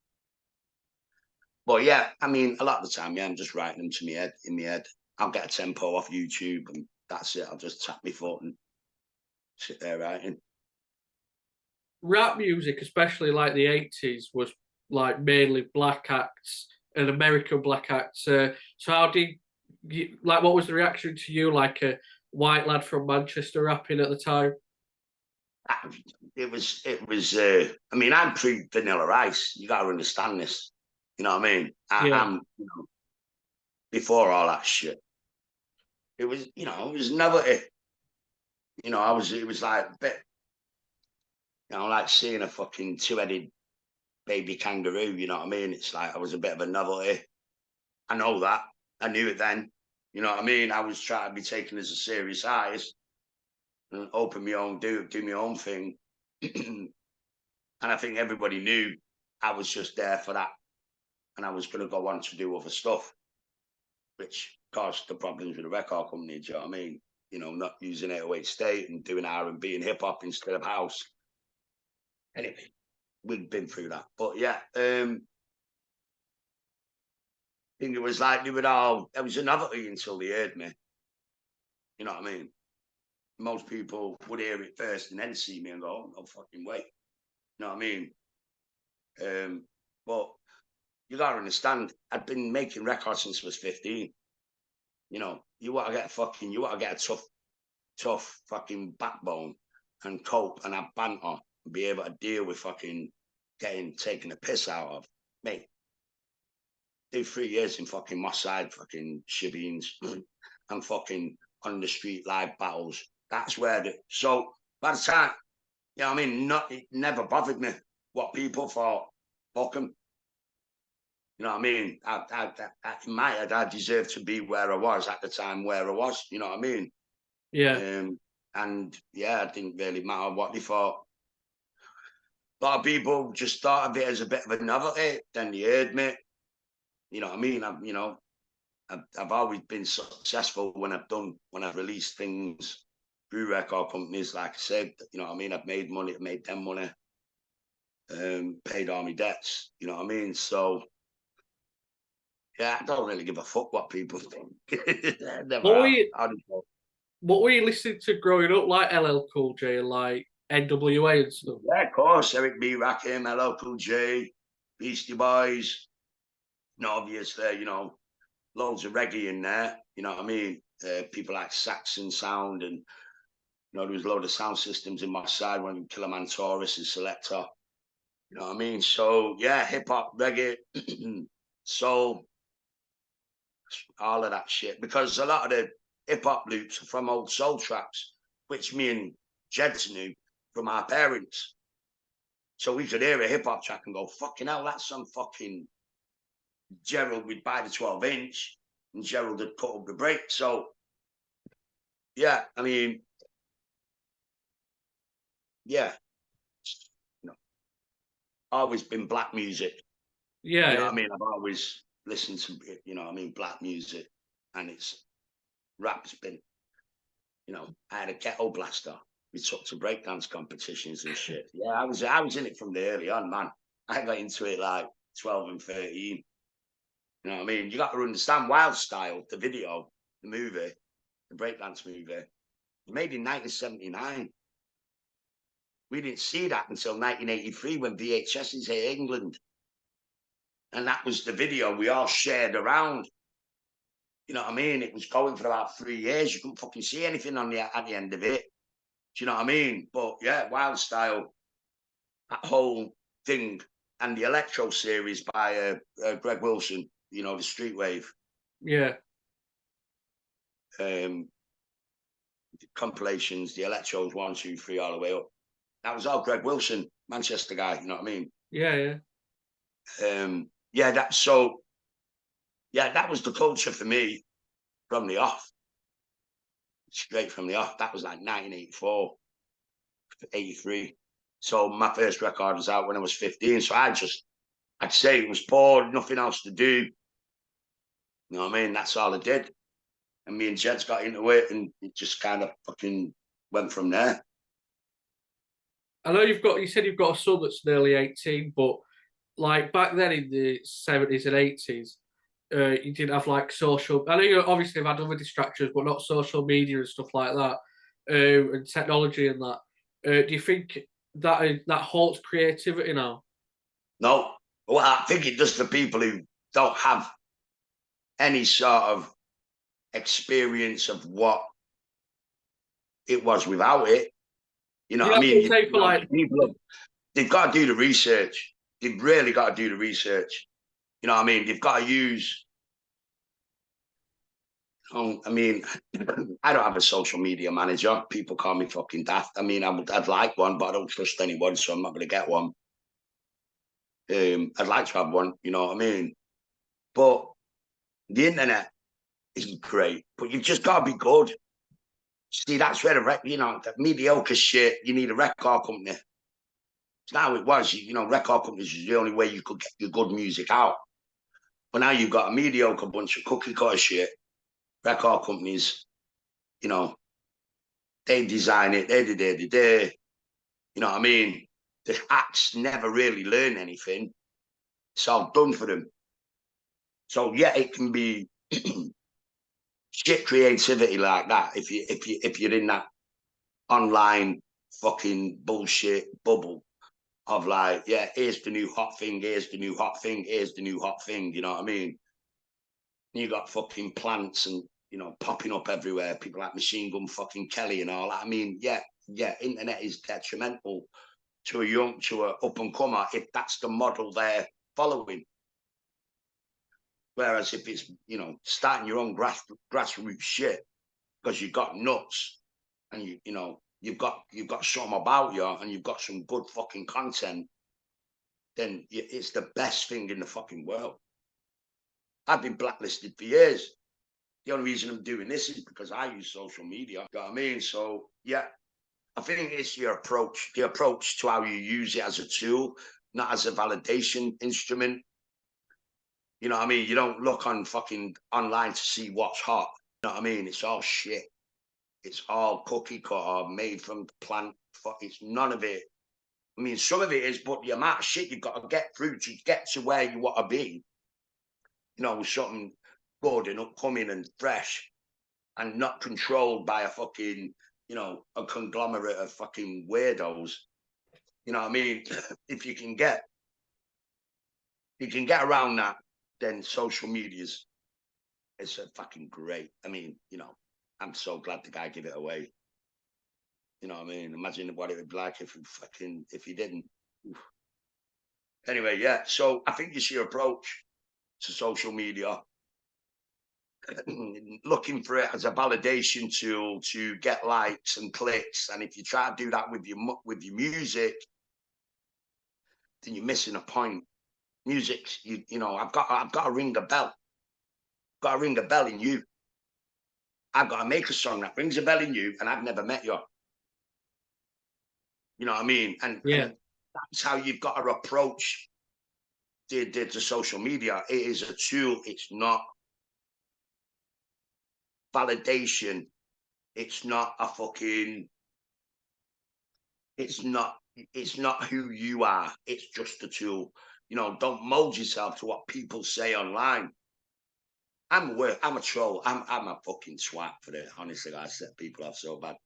But yeah, I mean, a lot of the time, yeah, I'm just writing them to in my head. I'll get a tempo off YouTube and that's it. I'll just tap my foot and sit there writing. Rap music, especially like the 80s, was like mainly black acts and American black acts. So how did you, like, what was the reaction to you, like a white lad from Manchester rapping at the time? It was. I mean, I'm pre Vanilla Ice. You got to understand this. You know what I mean? I'm before all that shit. It was, it was novelty. It was like a bit, like seeing a fucking two-headed baby kangaroo. You know what I mean? It's like I was a bit of a novelty. I know that. I knew it then. You know what I mean? I was trying to be taken as a serious artist and open my own, do my own thing. And I think everybody knew I was just there for that. And I was going to go on to do other stuff, which caused the problems with the record company. Do you know what I mean? Not using 808 State and doing R&B and hip hop instead of house. Anyway, we've been through that. But yeah, I think it was like it was a novelty until they heard me. You know what I mean? Most people would hear it first and then see me and go, oh, no fucking way. You know what I mean? But you gotta understand, I'd been making records since I was 15. You want to get a tough fucking backbone and cope and have banter and be able to deal with fucking getting taken the piss out of. Mate, do 3 years in fucking Moss Side, fucking shebeens and fucking on the street live battles. That's where so by the time, it never bothered me what people thought. Fuck them. You know what I mean? In my head, I deserved to be where I was at the time where I was. You know what I mean? Yeah. And yeah, it didn't really matter what they thought. A lot of people just thought of it as a bit of a novelty. Then they heard me. You know what I mean? I've always been successful when I've released things through record companies. Like I said, you know what I mean? I've made money, I've made them money, paid all my debts. You know what I mean? So yeah, I don't really give a fuck what people think. What were you listening to growing up, like LL Cool J and like NWA and stuff? Yeah, of course. Eric B. Rakim, LL Cool J, Beastie Boys. Obviously, loads of reggae in there. You know what I mean? People like Saxon Sound, and there was a load of sound systems in my side when Killerman Taurus and Selector. You know what I mean? So yeah, hip hop, reggae, soul, all of that shit. Because a lot of the hip hop loops are from old soul tracks, which me and Jeds knew from our parents. So we could hear a hip hop track and go, fucking hell, that's some fucking Gerald would buy the 12-inch and Gerald had cut up the break. So yeah, I mean, yeah, always been black music. Yeah. You know what I mean? I've always listened to, black music, and it's rap's been, I had a ghetto blaster we took to breakdance competitions and shit. Yeah, I was in it from the early on, man. I got into it like 12 and 13. You know what I mean? You got to understand Wild Style, the video, the movie, the breakdance movie, made in 1979. We didn't see that until 1983 when VHSs hit England. And that was the video we all shared around. You know what I mean? It was going for about 3 years. You couldn't fucking see anything at the end of it. Do you know what I mean? But yeah, Wild Style, that whole thing, and the Electro series by Greg Wilson, you know, the Street Wave. Yeah. Compilations, the Electros 1, 2, 3, all the way up. That was all Greg Wilson, Manchester guy, you know what I mean? Yeah, yeah. Yeah, that was the culture for me from the off. Straight from the off. That was like 1984, 83. So my first record was out when I was 15. So I'd say it was bored, nothing else to do. You know what I mean? That's all I did. And me and Jed's got into it, and it just kind of fucking went from there. I know you said you've got a son that's nearly 18, but like back then in the 70s and 80s, you didn't have like social. I know you obviously have had other distractions, but not social media and stuff like that, and technology and that. Do you think that halts creativity now? No. Well, I think it does for people who don't have any sort of experience of what it was without it. You know what I mean? They've got to do the research. They've really got to do the research. You know what I mean? They've got to use. I mean, I don't have a social media manager. People call me fucking daft. I mean, I'd like one, but I don't trust anyone, so I'm not going to get one. I'd like to have one. You know what I mean? But the internet isn't great. But you've just got to be good. See, that's where the mediocre shit. You need a record company. It's now it was, record companies is the only way you could get your good music out. But now you've got a mediocre bunch of cookie cutter shit. Record companies, they design it, they. You know what I mean? The acts never really learn anything. It's all done for them. So yeah, it can be shit creativity like that if you're in that online fucking bullshit bubble of like, yeah, here's the new hot thing, here's the new hot thing, here's the new hot thing, you know what I mean? And you got fucking plants and, popping up everywhere, people like Machine Gun fucking Kelly and all that. I mean, yeah, internet is detrimental to a up and comer if that's the model they're following. Whereas if it's, starting your own grassroots shit because you've got nuts and you've got something about you and you've got some good fucking content, then it's the best thing in the fucking world. I've been blacklisted for years. The only reason I'm doing this is because I use social media. You know what I mean? So, yeah, I think it's the approach to how you use it as a tool, not as a validation instrument. You know what I mean? You don't look on fucking online to see what's hot. You know what I mean? It's all shit. It's all cookie cutter, made from plant. It's none of it. I mean, some of it is, but the amount of shit you've got to get through to get to where you want to be, with something good and upcoming and fresh and not controlled by a fucking, a conglomerate of fucking weirdos. You know what I mean? If you can get around that, then social media's it's a fucking great. I mean, I'm so glad the guy gave it away. You know what I mean? Imagine what it would be like if he didn't. Oof. Anyway, yeah. So I think it's your approach to social media, looking for it as a validation tool to get likes and clicks. And if you try to do that with your music, then you're missing a point. Music, I've got to ring a bell. I've got to ring a bell in you. I've got to make a song that rings a bell in you, and I've never met you. You know what I mean? And that's how you've got to approach the social media. It is a tool. It's not validation. It's not a fucking. It's not who you are. It's just a tool. Don't mold yourself to what people say online. I'm a troll. I'm a fucking swat for it. Honestly, I set people off so bad.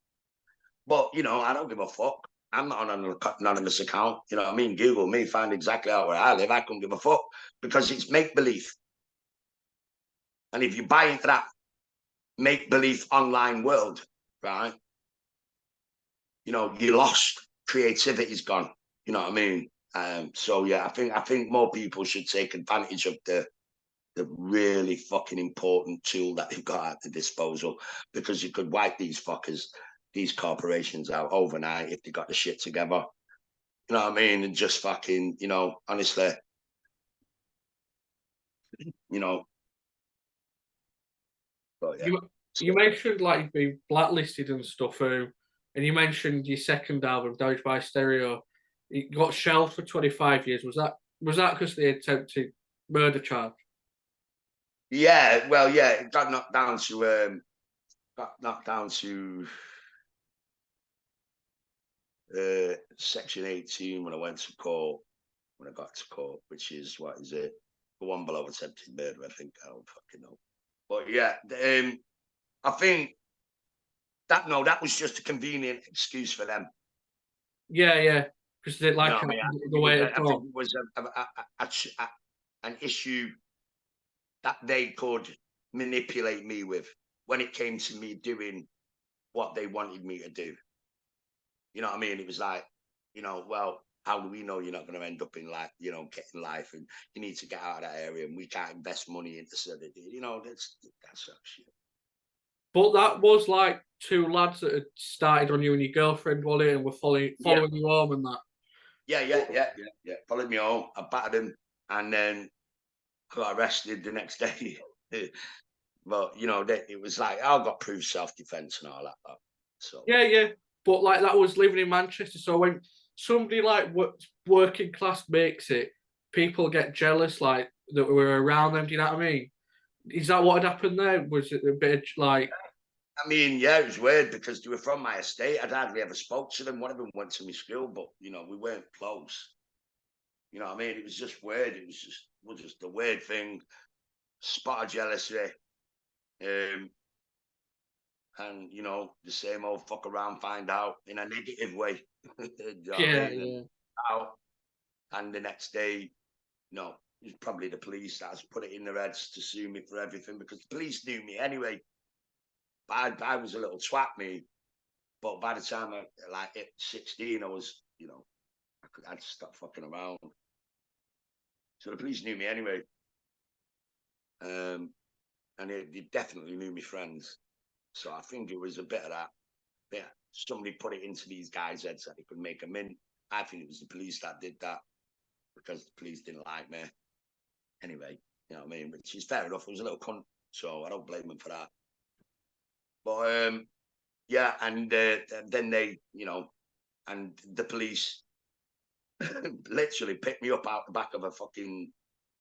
But you know, I don't give a fuck. I'm not on an anonymous account. You know what I mean? Google me, find exactly out where I live. I couldn't give a fuck because it's make believe. And if you buy into that make believe online world, right? You know, you lost. Creativity's gone. You know what I mean? So yeah, I think more people should take advantage of the really fucking important tool that they've got at their disposal, because you could wipe these fuckers, these corporations out overnight if they got the shit together. You know what I mean? And just fucking, you know, honestly, you know. But yeah. You mentioned like being blacklisted and stuff, and you mentioned your second album, Damaged by Stereo. It got shelved for 25 years. Was that because they attempted murder charge? Yeah, well, yeah, it got knocked down to Section 18 when I went to court, when I got to court, which is, what is it? The one below attempted murder, I think. I don't fucking know. But yeah, I think that was just a convenient excuse for them. Yeah, because they like You know, the way it I think it was an issue that they could manipulate me with when it came to me doing what they wanted me to do. You know what I mean? It was like, you know, well, how do we know you're not going to end up in life, you know, getting life, and you need to get out of that area, and we can't invest money into certain, you know, that's shit. But that was like two lads that had started on you and your girlfriend, was it, and were following you home and that. Yeah. Followed me home. I battered him, and then I got arrested the next day. But you know, it was like I got proved self-defense and all that. So Yeah. But like that was living in Manchester. So when somebody like working class makes it, people get jealous, like that were around them. Do you know what I mean? Is that what had happened there? Was it a bit of, like? I mean, yeah, it was weird because they were from my estate. I'd hardly ever spoke to them. One of them went to my school, but you know, we weren't close. You know what I mean? It was just weird. It was just a weird thing. Spot of jealousy. And you know, the same old fuck around, find out in a negative way. Yeah. And the next day, no, it was probably the police that has put it in their heads to sue me for everything, because the police knew me anyway. I was a little twat, me. But by the time I like hit 16, I was, you know, I had to stop fucking around. So the police knew me anyway. And they definitely knew me friends. So I think it was a bit of that. Yeah, somebody put it into these guys' heads that they could make them in. I think it was the police that did that, because the police didn't like me. Anyway, you know what I mean? Which is fair enough. It was a little cunt, so I don't blame them for that. But yeah, and then they, you know, and the police literally picked me up out the back of a fucking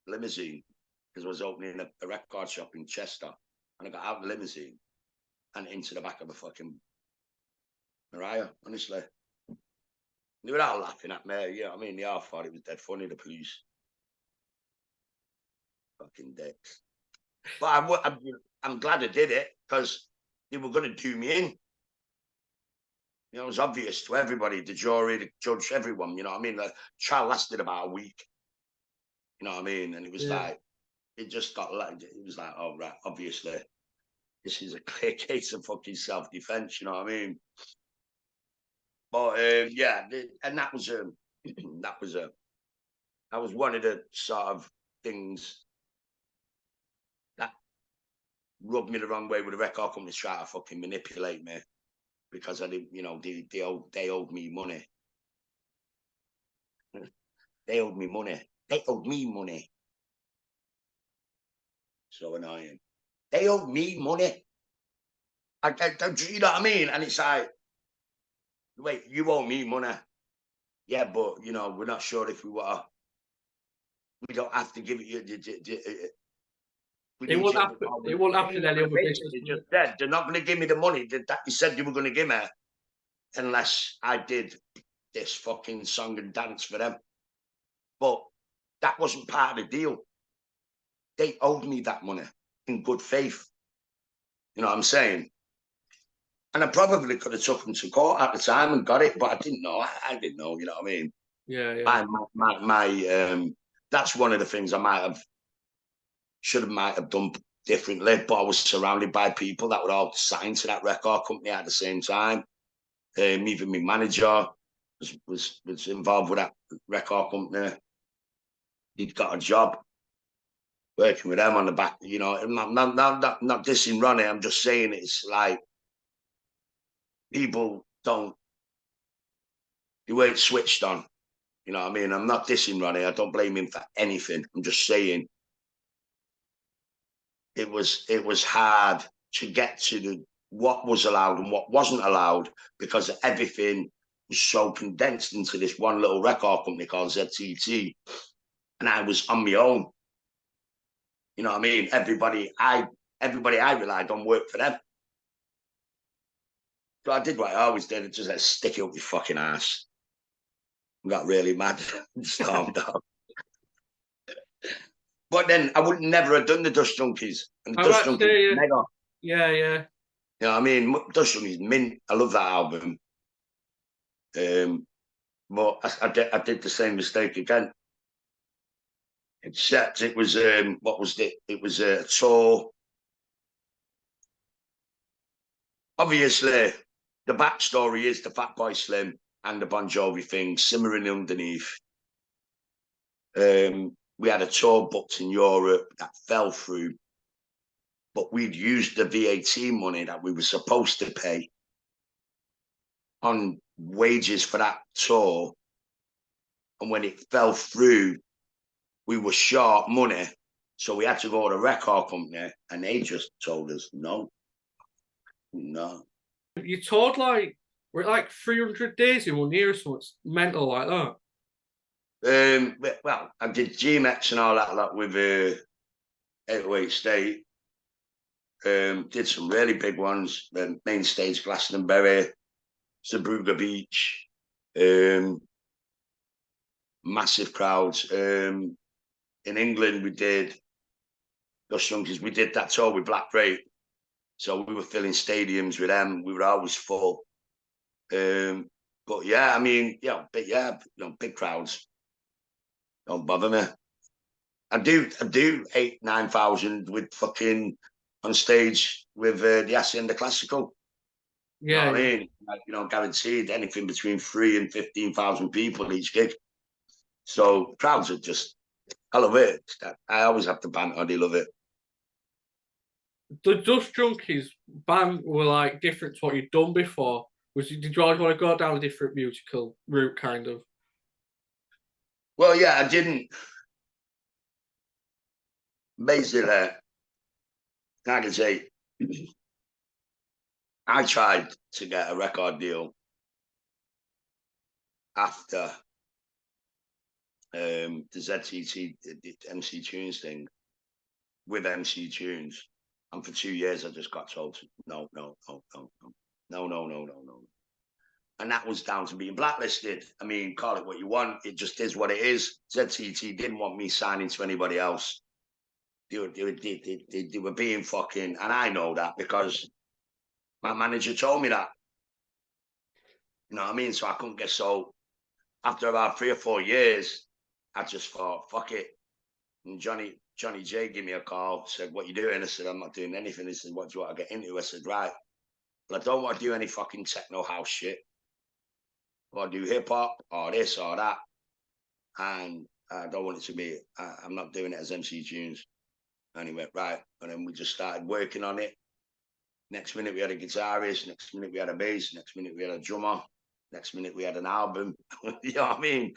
limousine, because I was opening a record shop in Chester, and I got out the limousine and into the back of a fucking Mariah, honestly. They were all laughing at me, you know what I mean? They all thought it was dead funny, the police. Fucking dicks. But I'm glad I did it, because they were going to do me in. You know, it was obvious to everybody, the jury, the judge, everyone, you know what I mean? The trial lasted about a week. You know what I mean? And it was like, it just got like, it was like, oh, right, obviously, this is a clear case of fucking self-defense, you know what I mean? But yeah, and that was one of the sort of things that rubbed me the wrong way with the record companies trying to fucking manipulate me, because I didn't, you know, they owed me money. They owed me money. They owed me money. So annoying. They owed me money. You know what I mean? And it's like, wait, you owe me money. Yeah, but you know, we're not sure if we want to. We don't have to give it you. It won't happen. It won't happen in any other business. They just said they're not going to give me the money that you said you were going to give me, unless I did this fucking song and dance for them. But that wasn't part of the deal. They owed me that money. in good faith. You know what I'm saying? And I probably could have took him to court at the time and got it, but I didn't know. I didn't know, you know what I mean? Yeah, yeah. That's one of the things I might have done differently, but I was surrounded by people that were all signed to that record company at the same time. Even my manager was involved with that record company. He'd got a job working with them on the back, you know. Not dissing Ronnie, I'm just saying it's like people they weren't switched on. You know what I mean? I'm not dissing Ronnie. I don't blame him for anything. I'm just saying it was hard to get to what was allowed and what wasn't allowed because everything was so condensed into this one little record company called ZTT. And I was on my own. You know what I mean? Everybody I relied on worked for them. So I did what I always did. Just like, stick it up your fucking ass. I got really mad and stormed out. But then I would never have done the Dust Junkies. And the Dust Junkies mega. Yeah, yeah. You know what I mean? Dust Junkies mint. I love that album. But I did the same mistake again. Except it was what was it? It was a tour. Obviously, the backstory is the Fatboy Slim and the Bon Jovi thing simmering underneath. We had a tour booked in Europe that fell through, but we'd used the VAT money that we were supposed to pay on wages for that tour. And when it fell through, we were short money. So we had to go to the record company and they just told us, no. You toured we're like 300 days in 1 year or something. It's mental like that. Well, I did GMX and all that with 808 State. Did some really big ones. Main stage, Glastonbury, Zeebrugge Beach. Massive crowds. In England, we did Dust Junkies. We did that tour with Black Crate. So we were filling stadiums with them. We were always full. But yeah, I mean, big crowds. Don't bother me. I do 8,000-9,000 with fucking on stage with the Hacienda Classical. Yeah, you know what I mean? Like, guaranteed anything between 3,000 and 15,000 people each gig. So crowds are just, I love it. I always have to banter. They love it. The Dust Junkies band were like different to what you'd done before. Did you always want to go down a different musical route, kind of? Well, yeah, I didn't. Basically, I can say, I tried to get a record deal after the ZTT the MC Tunes thing with MC Tunes, and for 2 years I just got told no. And that was down to being blacklisted. I mean, call it what you want. It just is what it is. ZTT didn't want me signing to anybody else. They were being fucking, and I know that because my manager told me that. You know what I mean? So I couldn't get so. After about 3 or 4 years, I just thought, fuck it. And Johnny J gave me a call, said, what you doing? I said, I'm not doing anything. He said, what do you want to get into? I said, right. Well, I don't want to do any fucking techno house shit. I want to do hip hop or this or that. And I don't want it to be, I'm not doing it as MC Tunes. And he went, right. And then we just started working on it. Next minute we had a guitarist. Next minute we had a bass. Next minute we had a drummer. Next minute we had an album. You know what I mean?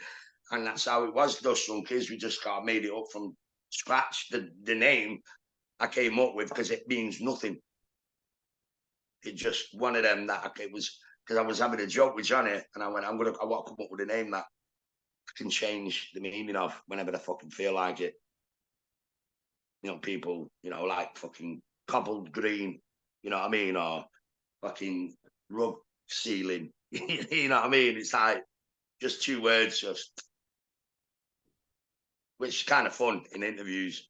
And that's how it was, Dust Junkies. We just got made it up from scratch. The name I came up with because it means nothing. It just one of them that it was because I was having a joke with Johnny and I went, I want to come up with a name that I can change the meaning of whenever I fucking feel like it. You know, people, like fucking cobbled green, you know what I mean? Or fucking rug ceiling. You know what I mean? It's like just 2 words, which is kind of fun in interviews.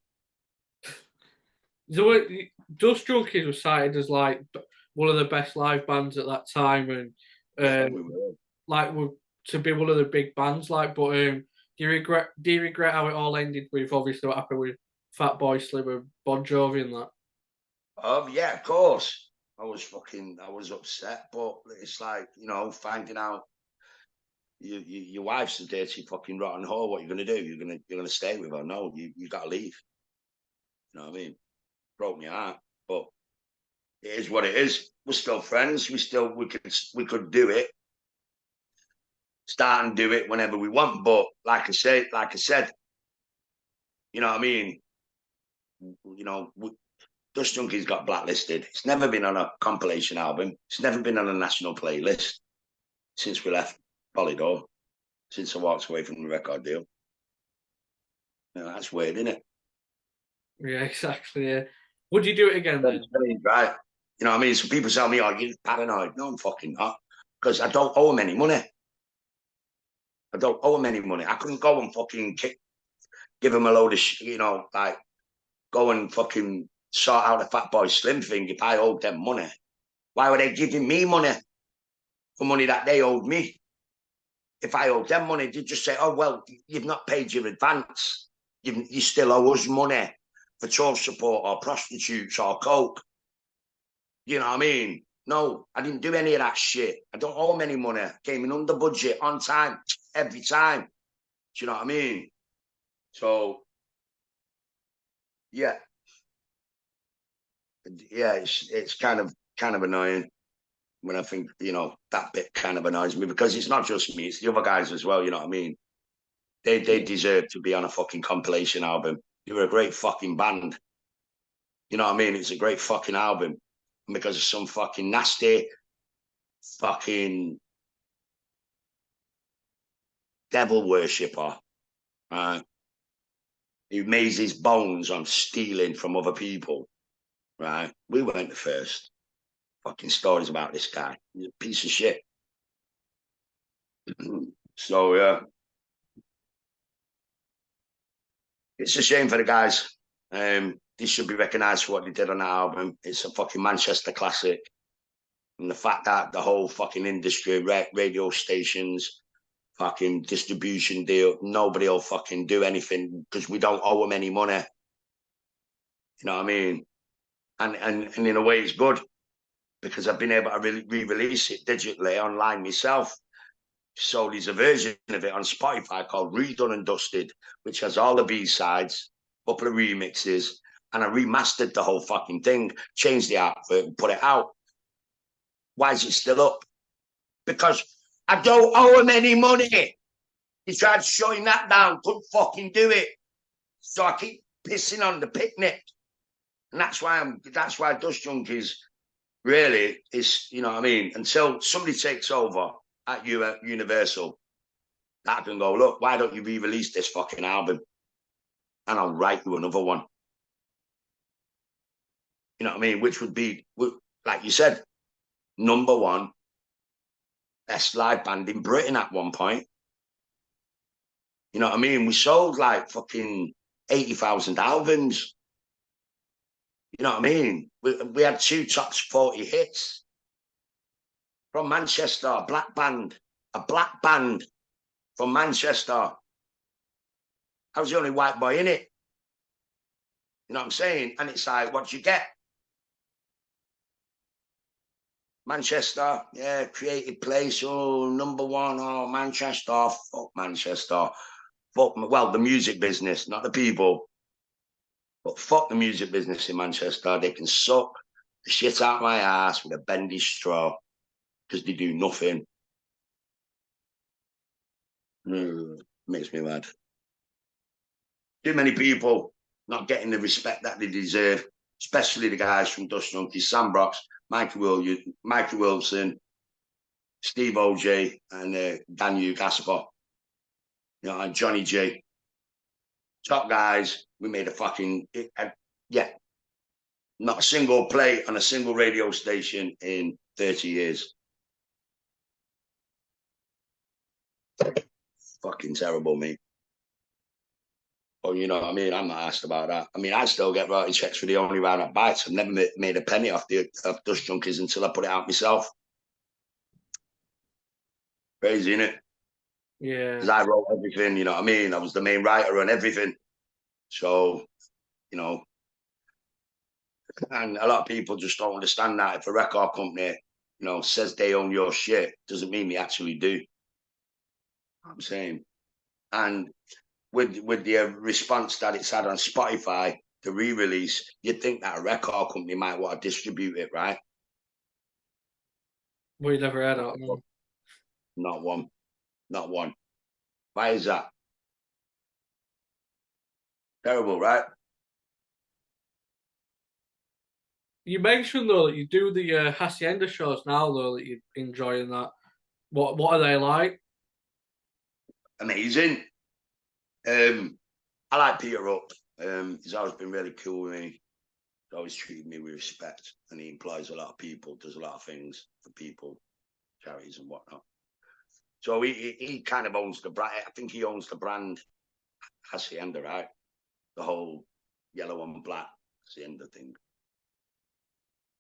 Dust Junkies was cited as like one of the best live bands at that time, and Yeah, um, like to be one of the big bands. Like, but do you regret how it all ended with obviously what happened with Fatboy Slim and Bon Jovi and that? oh yeah, of course. I was upset, but it's like, finding out your wife's a dirty fucking rotten whore. What you gonna do? You're gonna stay with her? No, you gotta leave. You know what I mean? Broke my heart, but it is what it is. We're still friends. We could do it, start and do it whenever we want. But like I said, you know what I mean? You know, Dust Junkies got blacklisted. It's never been on a compilation album. It's never been on a national playlist since we left Polydor, since I walked away from the record deal. That's weird, isn't it? Yeah, exactly. Yeah. Would you do it again then? Right. You know what I mean? So people tell me, oh, you're paranoid. No, I'm fucking not. Because I don't owe them any money. I don't owe them any money. I couldn't go and fucking give them a load of, like go and fucking sort out the Fatboy Slim thing if I owed them money. Why were they giving me money for money that they owed me? If I owed them money, they'd just say, oh, well, you've not paid your advance. You still owe us money for child support or prostitutes or coke. You know what I mean? No, I didn't do any of that shit. I don't owe them any money. Came in under budget, on time, every time. Do you know what I mean? So, yeah. Yeah, it's kind of annoying when I think, that bit kind of annoys me because it's not just me, it's the other guys as well, you know what I mean? They deserve to be on a fucking compilation album. They were a great fucking band. You know what I mean? It's a great fucking album. And because of some fucking nasty fucking devil worshipper, right? Who made his bones on stealing from other people, right? We weren't the first. Fucking stories about this guy. He's a piece of shit. So, yeah. It's a shame for the guys. They should be recognised for what they did on that album. It's a fucking Manchester classic. And the fact that the whole fucking industry, radio stations, fucking distribution deal, nobody will fucking do anything because we don't owe them any money. You know what I mean? And in a way, it's good because I've been able to re-release it digitally online myself. So there's a version of it on Spotify called Redone and Dusted, which has all the B-sides, a couple of remixes, and I remastered the whole fucking thing, changed the artwork and put it out. Why is it still up? Because I don't owe him any money. He tried shutting that down, couldn't fucking do it. So I keep pissing on the picnic. And that's why Dust Junkies really is, you know what I mean? Until somebody takes over at Universal, that can go, look, why don't you re-release this fucking album? And I'll write you another one. You know what I mean? Which would be, like you said, number one best live band in Britain at one point. You know what I mean? We sold like fucking 80,000 albums. You know what I mean? We had 2 top 40 hits from Manchester, a black band from Manchester. I was the only white boy in it. You know what I'm saying? And it's like, what do you get? Manchester, yeah, creative place. Oh, number one. Oh, Manchester. Fuck Manchester. Fuck, well, the music business, not the people. But fuck the music business in Manchester. They can suck the shit out of my ass with a bendy straw because they do nothing. Makes me mad. Too many people not getting the respect that they deserve, especially the guys from Dust Junkies, Sam Brocks, Mikey Wilson, Steve OJ, and Daniel Gasper, and Johnny G. Top guys. We made a fucking, not a single play on a single radio station in 30 years. Fucking terrible, mate. But you know what I mean? I'm not asked about that. I mean, I still get royalty checks for the only round at bites. I've never made a penny off Dust Junkies until I put it out myself. Crazy, innit? Yeah. Because I wrote everything, you know what I mean? I was the main writer on everything. So, you know, and a lot of people just don't understand that. If a record company, you know, says they own your shit, doesn't mean they actually do. I'm saying. And with the response that it's had on Spotify, the re-release, you'd think that a record company might want to distribute it, right? We never heard of it. Not one. Not one. Why is that? Terrible, right? You mentioned though that you do the Hacienda shows now though that you're enjoying that. What are they like? Amazing. I like Peter Up. He's always been really cool with me. He's always treated me with respect, and he employs a lot of people, does a lot of things for people, charities and whatnot. So he kind of owns the brand. I think he owns the brand Hacienda, right? The whole yellow and black Hacienda thing.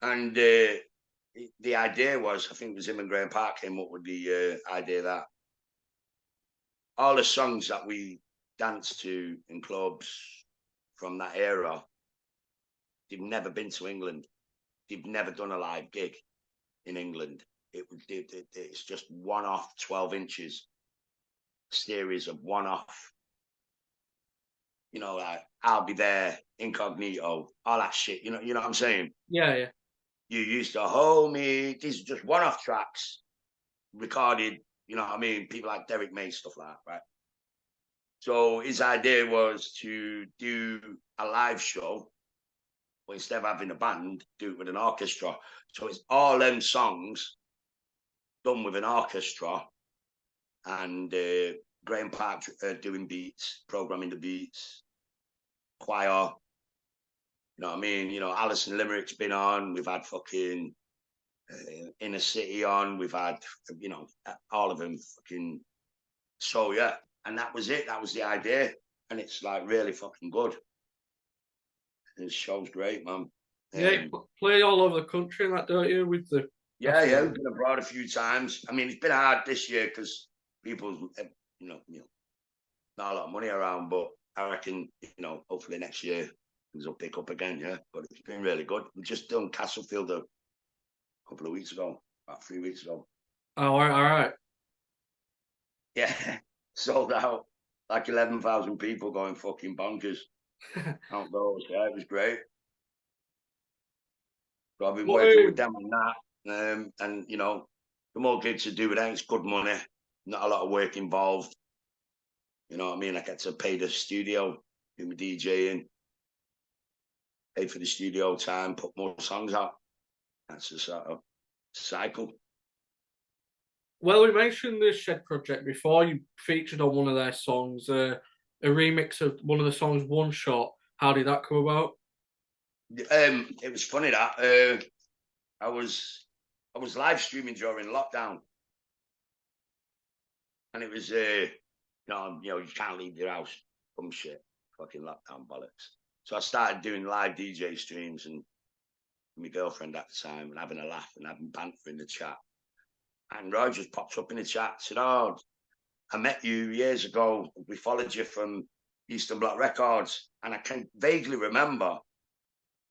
And the idea was, I think it was him and Graham Park came up with the idea that all the songs that we danced to in clubs from that era, they've never been to England. They've never done a live gig in England. It's just one-off 12 inches series of one-off. You know, like I'll Be There, Incognito, all that shit. You know what I'm saying? Yeah, yeah. You used to hold me. These are just one-off tracks recorded. You know what I mean? People like Derek May, stuff like that, right? So his idea was to do a live show, but instead of having a band, do it with an orchestra. So it's all them songs done with an orchestra, and Graham Park doing beats, programming the beats, choir. You know what I mean? You know, Alison Limerick's been on. We've had fucking Inner City on. We've had, you know, all of them fucking. So yeah, and that was it. That was the idea, and it's like really fucking good. The show's great, man. Yeah, you play all over the country and that, don't you? With the yeah, we've been abroad a few times. I mean, it's been hard this year because people, you know, not a lot of money around, but I reckon, you know, hopefully next year things will pick up again. Yeah, but it's been really good. We just done Castlefield a couple of weeks ago, about 3 weeks ago. Oh, all right. Yeah, sold out, like 11,000 people going fucking bonkers. Outdoors, yeah, it was great. So I've been working with them on that, and you know, the more gigs to do with that, it's good money. Not a lot of work involved. You know what I mean? I get to pay the studio, do my DJing, pay for the studio time, put more songs out. That's the sort of cycle. Well, we mentioned the Shed Project before. You featured on one of their songs, a remix of one of the songs, One Shot. How did that come about? It was funny that I was live streaming during lockdown, and it was you know you can't leave your house, some shit, fucking lockdown bollocks. So I started doing live DJ streams and my girlfriend at the time and having a laugh and having banter in the chat. And Roy just popped up in the chat, said, "Oh, I met you years ago. We followed you from Eastern Bloc Records." And I can vaguely remember.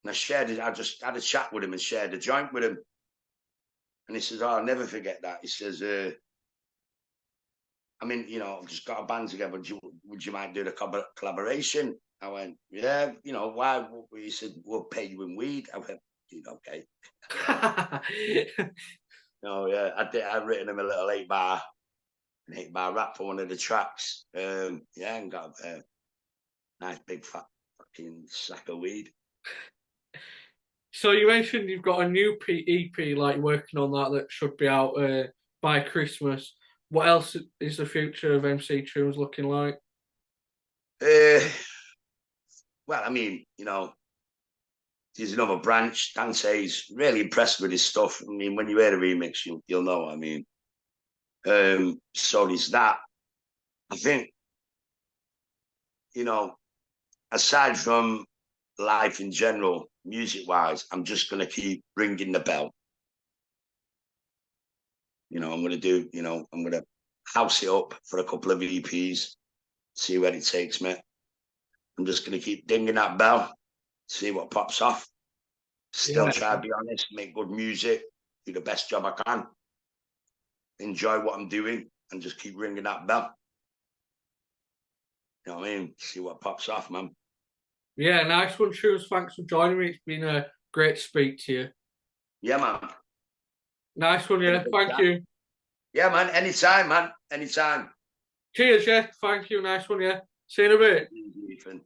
And I shared it. I just had a chat with him and shared a joint with him. And he says, "Oh, I'll never forget that." He says, "I mean, you know, I've just got a band together. Would you mind doing a collaboration?" I went, "Yeah, you know, why?" He said, "We'll pay you in weed." I went, "Okay." No, yeah, I'd written him a little 8-bar rap for one of the tracks. Yeah, and got a nice big fat fucking sack of weed. So you mentioned you've got a new EP, like working on that should be out by Christmas. What else is the future of MC Tunes looking like? Well, I mean, you know, there's another branch. Dance's really impressed with his stuff. I mean, when you hear the remix, you'll know what I mean. So there's that. I think, you know, aside from life in general, music-wise, I'm just going to keep ringing the bell. You know, I'm going to house it up for a couple of EPs, see where it takes me. I'm just going to keep dinging that bell, see what pops off. Still try to be honest, make good music, do the best job I can, enjoy what I'm doing, and just keep ringing that bell. You know what I mean? See what pops off, man. Yeah, nice one, Shoes. Thanks for joining me. It's been a great to speak to you. Yeah, man. Nice one, yeah. Thank you. Yeah, man. Anytime, man. Anytime. Cheers, yeah. Thank you. Nice one, yeah. See you in a bit. Ethan.